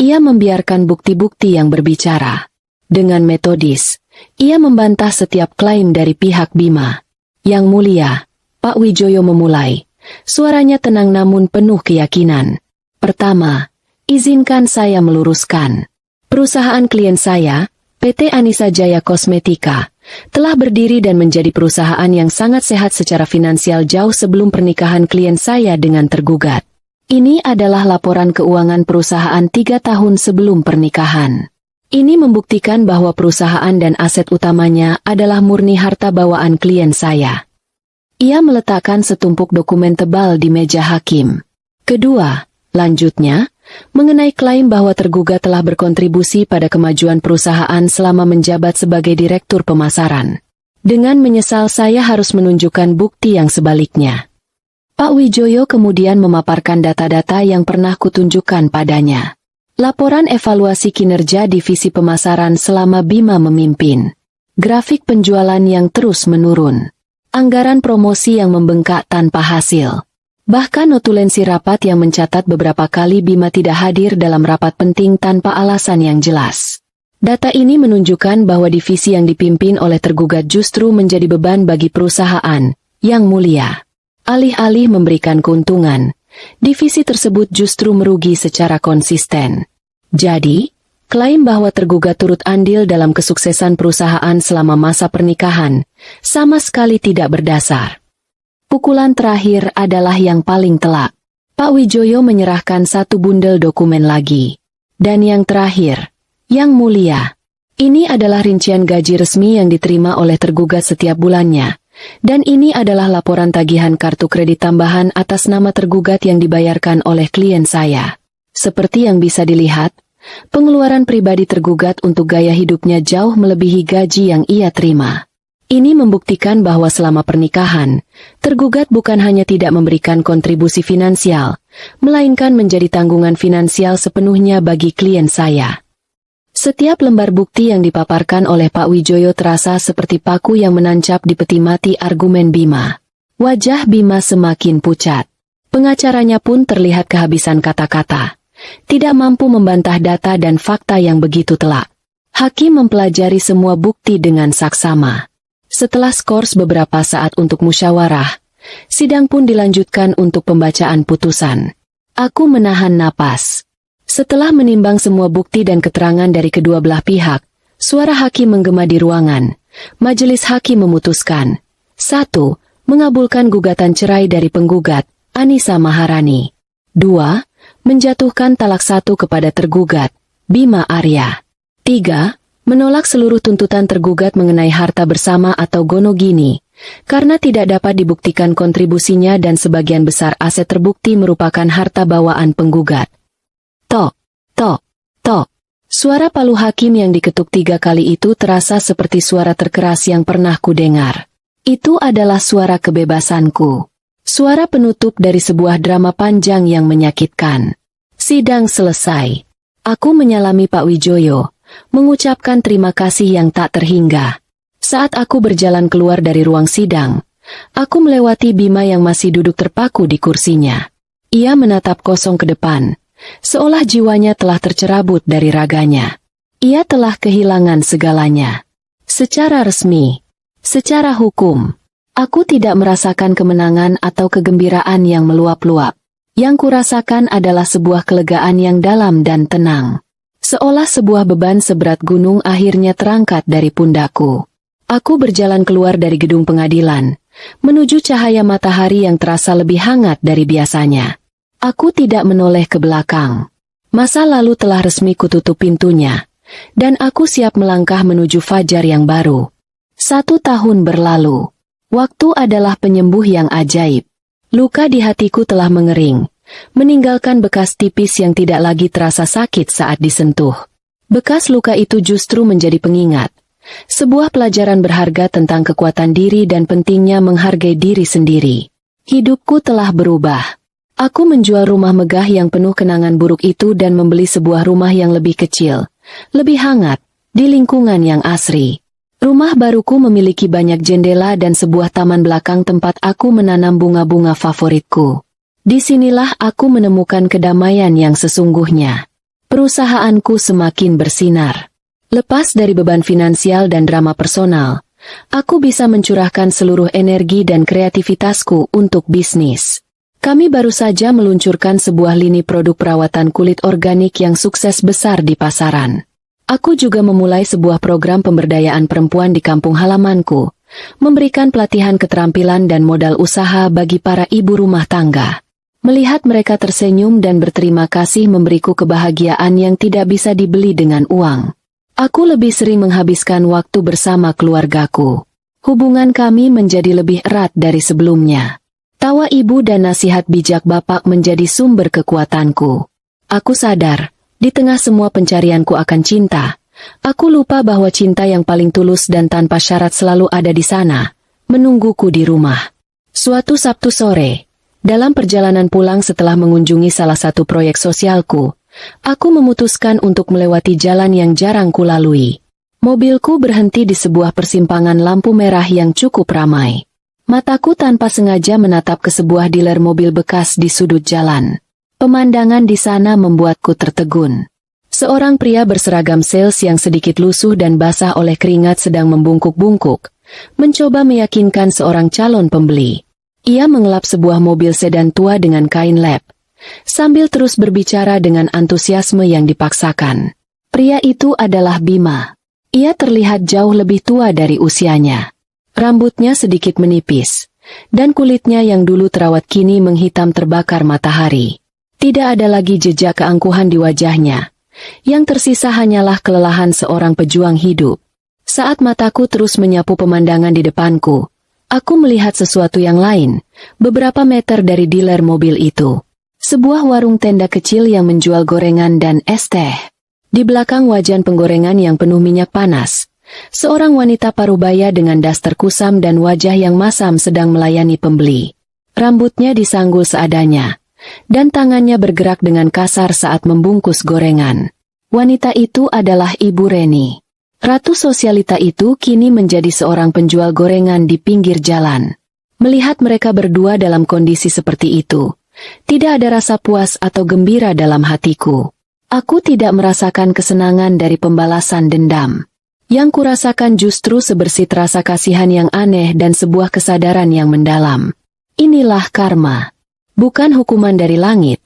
Ia membiarkan bukti-bukti yang berbicara. Dengan metodis, ia membantah setiap klaim dari pihak Bima. Yang mulia, Pak Wijoyo memulai. Suaranya tenang namun penuh keyakinan. Pertama, izinkan saya meluruskan. Perusahaan klien saya, PT Anissa Jaya Kosmetika, telah berdiri dan menjadi perusahaan yang sangat sehat secara finansial jauh sebelum pernikahan klien saya dengan tergugat. Ini adalah laporan keuangan perusahaan 3 tahun sebelum pernikahan. Ini membuktikan bahwa perusahaan dan aset utamanya adalah murni harta bawaan klien saya. Ia meletakkan setumpuk dokumen tebal di meja hakim. Kedua, lanjutnya, mengenai klaim bahwa tergugat telah berkontribusi pada kemajuan perusahaan selama menjabat sebagai direktur pemasaran. Dengan menyesal saya harus menunjukkan bukti yang sebaliknya. Pak Wijoyo kemudian memaparkan data-data yang pernah kutunjukkan padanya. Laporan evaluasi kinerja divisi pemasaran selama Bima memimpin. Grafik penjualan yang terus menurun. Anggaran promosi yang membengkak tanpa hasil. Bahkan notulensi rapat yang mencatat beberapa kali Bima tidak hadir dalam rapat penting tanpa alasan yang jelas. Data ini menunjukkan bahwa divisi yang dipimpin oleh tergugat justru menjadi beban bagi perusahaan, Yang Mulia. Alih-alih memberikan keuntungan, divisi tersebut justru merugi secara konsisten. Jadi, klaim bahwa tergugat turut andil dalam kesuksesan perusahaan selama masa pernikahan, sama sekali tidak berdasar. Pukulan terakhir adalah yang paling telak. Pak Wijoyo menyerahkan satu bundel dokumen lagi. Dan yang terakhir, Yang Mulia. Ini adalah rincian gaji resmi yang diterima oleh tergugat setiap bulannya. Dan ini adalah laporan tagihan kartu kredit tambahan atas nama tergugat yang dibayarkan oleh klien saya. Seperti yang bisa dilihat, pengeluaran pribadi tergugat untuk gaya hidupnya jauh melebihi gaji yang ia terima. Ini membuktikan bahwa selama pernikahan, tergugat bukan hanya tidak memberikan kontribusi finansial, melainkan menjadi tanggungan finansial sepenuhnya bagi klien saya. Setiap lembar bukti yang dipaparkan oleh Pak Wijoyo terasa seperti paku yang menancap di peti mati argumen Bima. Wajah Bima semakin pucat. Pengacaranya pun terlihat kehabisan kata-kata. Tidak mampu membantah data dan fakta yang begitu telak. Hakim mempelajari semua bukti dengan saksama. Setelah skors beberapa saat untuk musyawarah, sidang pun dilanjutkan untuk pembacaan putusan. Aku menahan napas. Setelah menimbang semua bukti dan keterangan dari kedua belah pihak, suara hakim menggema di ruangan. Majelis hakim memutuskan. 1. Mengabulkan gugatan cerai dari penggugat, Anissa Maharani. 2. Menjatuhkan talak 1 kepada tergugat, Bima Arya. 3. Menolak seluruh tuntutan tergugat mengenai harta bersama atau gonogini, karena tidak dapat dibuktikan kontribusinya dan sebagian besar aset terbukti merupakan harta bawaan penggugat. Tok, tok, tok. Suara palu hakim yang diketuk 3 kali itu terasa seperti suara terkeras yang pernah kudengar. Itu adalah suara kebebasanku. Suara penutup dari sebuah drama panjang yang menyakitkan. Sidang selesai. Aku menyalami Pak Wijoyo, mengucapkan terima kasih yang tak terhingga. Saat aku berjalan keluar dari ruang sidang, aku melewati Bima yang masih duduk terpaku di kursinya. Ia menatap kosong ke depan, seolah jiwanya telah tercerabut dari raganya. Ia telah kehilangan segalanya. Secara resmi, secara hukum, aku tidak merasakan kemenangan atau kegembiraan yang meluap-luap. Yang kurasakan adalah sebuah kelegaan yang dalam dan tenang. Seolah sebuah beban seberat gunung akhirnya terangkat dari pundakku. Aku berjalan keluar dari gedung pengadilan, menuju cahaya matahari yang terasa lebih hangat dari biasanya. Aku tidak menoleh ke belakang. Masa lalu telah resmi kututup pintunya, dan aku siap melangkah menuju fajar yang baru. 1 tahun berlalu. Waktu adalah penyembuh yang ajaib. Luka di hatiku telah mengering, meninggalkan bekas tipis yang tidak lagi terasa sakit saat disentuh. Bekas luka itu justru menjadi pengingat. Sebuah pelajaran berharga tentang kekuatan diri dan pentingnya menghargai diri sendiri. Hidupku telah berubah. Aku menjual rumah megah yang penuh kenangan buruk itu dan membeli sebuah rumah yang lebih kecil, lebih hangat, di lingkungan yang asri. Rumah baruku memiliki banyak jendela dan sebuah taman belakang tempat aku menanam bunga-bunga favoritku. Disinilah aku menemukan kedamaian yang sesungguhnya. Perusahaanku semakin bersinar. Lepas dari beban finansial dan drama personal, aku bisa mencurahkan seluruh energi dan kreativitasku untuk bisnis. Kami baru saja meluncurkan sebuah lini produk perawatan kulit organik yang sukses besar di pasaran. Aku juga memulai sebuah program pemberdayaan perempuan di kampung halamanku, memberikan pelatihan keterampilan dan modal usaha bagi para ibu rumah tangga. Melihat mereka tersenyum dan berterima kasih memberiku kebahagiaan yang tidak bisa dibeli dengan uang. Aku lebih sering menghabiskan waktu bersama keluargaku. Hubungan kami menjadi lebih erat dari sebelumnya. Tawa ibu dan nasihat bijak bapak menjadi sumber kekuatanku. Aku sadar, di tengah semua pencarianku akan cinta, aku lupa bahwa cinta yang paling tulus dan tanpa syarat selalu ada di sana, menungguku di rumah. Suatu Sabtu sore, dalam perjalanan pulang setelah mengunjungi salah satu proyek sosialku, aku memutuskan untuk melewati jalan yang jarang kulalui. Mobilku berhenti di sebuah persimpangan lampu merah yang cukup ramai. Mataku tanpa sengaja menatap ke sebuah dealer mobil bekas di sudut jalan. Pemandangan di sana membuatku tertegun. Seorang pria berseragam sales yang sedikit lusuh dan basah oleh keringat sedang membungkuk-bungkuk, mencoba meyakinkan seorang calon pembeli. Ia mengelap sebuah mobil sedan tua dengan kain lap, sambil terus berbicara dengan antusiasme yang dipaksakan. Pria itu adalah Bima. Ia terlihat jauh lebih tua dari usianya. Rambutnya sedikit menipis, dan kulitnya yang dulu terawat kini menghitam terbakar matahari. Tidak ada lagi jejak keangkuhan di wajahnya. Yang tersisa hanyalah kelelahan seorang pejuang hidup. Saat mataku terus menyapu pemandangan di depanku, aku melihat sesuatu yang lain, beberapa meter dari dealer mobil itu. Sebuah warung tenda kecil yang menjual gorengan dan es teh. Di belakang wajan penggorengan yang penuh minyak panas, seorang wanita parubaya dengan daster kusam dan wajah yang masam sedang melayani pembeli. Rambutnya disanggul seadanya, dan tangannya bergerak dengan kasar saat membungkus gorengan. Wanita itu adalah Ibu Reni. Ratu sosialita itu kini menjadi seorang penjual gorengan di pinggir jalan. Melihat mereka berdua dalam kondisi seperti itu, tidak ada rasa puas atau gembira dalam hatiku. Aku tidak merasakan kesenangan dari pembalasan dendam. Yang kurasakan justru sebersit rasa kasihan yang aneh dan sebuah kesadaran yang mendalam. Inilah karma. Bukan hukuman dari langit,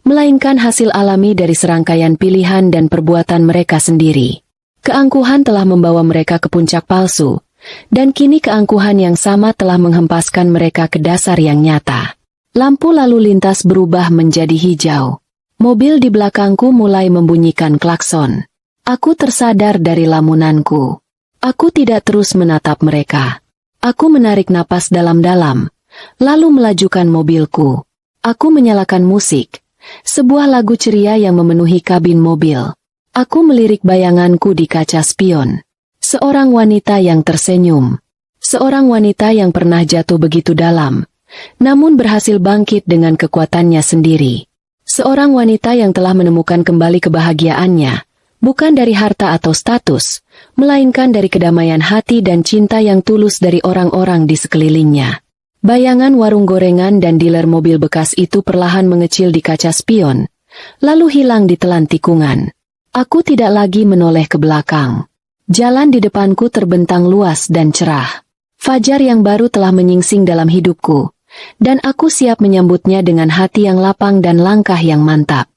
melainkan hasil alami dari serangkaian pilihan dan perbuatan mereka sendiri. Keangkuhan telah membawa mereka ke puncak palsu, dan kini keangkuhan yang sama telah menghempaskan mereka ke dasar yang nyata. Lampu lalu lintas berubah menjadi hijau. Mobil di belakangku mulai membunyikan klakson. Aku tersadar dari lamunanku. Aku tidak terus menatap mereka. Aku menarik napas dalam-dalam, lalu melajukan mobilku. Aku menyalakan musik, sebuah lagu ceria yang memenuhi kabin mobil. Aku melirik bayanganku di kaca spion. Seorang wanita yang tersenyum. Seorang wanita yang pernah jatuh begitu dalam, namun berhasil bangkit dengan kekuatannya sendiri. Seorang wanita yang telah menemukan kembali kebahagiaannya, bukan dari harta atau status, melainkan dari kedamaian hati dan cinta yang tulus dari orang-orang di sekelilingnya. Bayangan warung gorengan dan dealer mobil bekas itu perlahan mengecil di kaca spion, lalu hilang di telan tikungan. Aku tidak lagi menoleh ke belakang. Jalan di depanku terbentang luas dan cerah. Fajar yang baru telah menyingsing dalam hidupku, dan aku siap menyambutnya dengan hati yang lapang dan langkah yang mantap.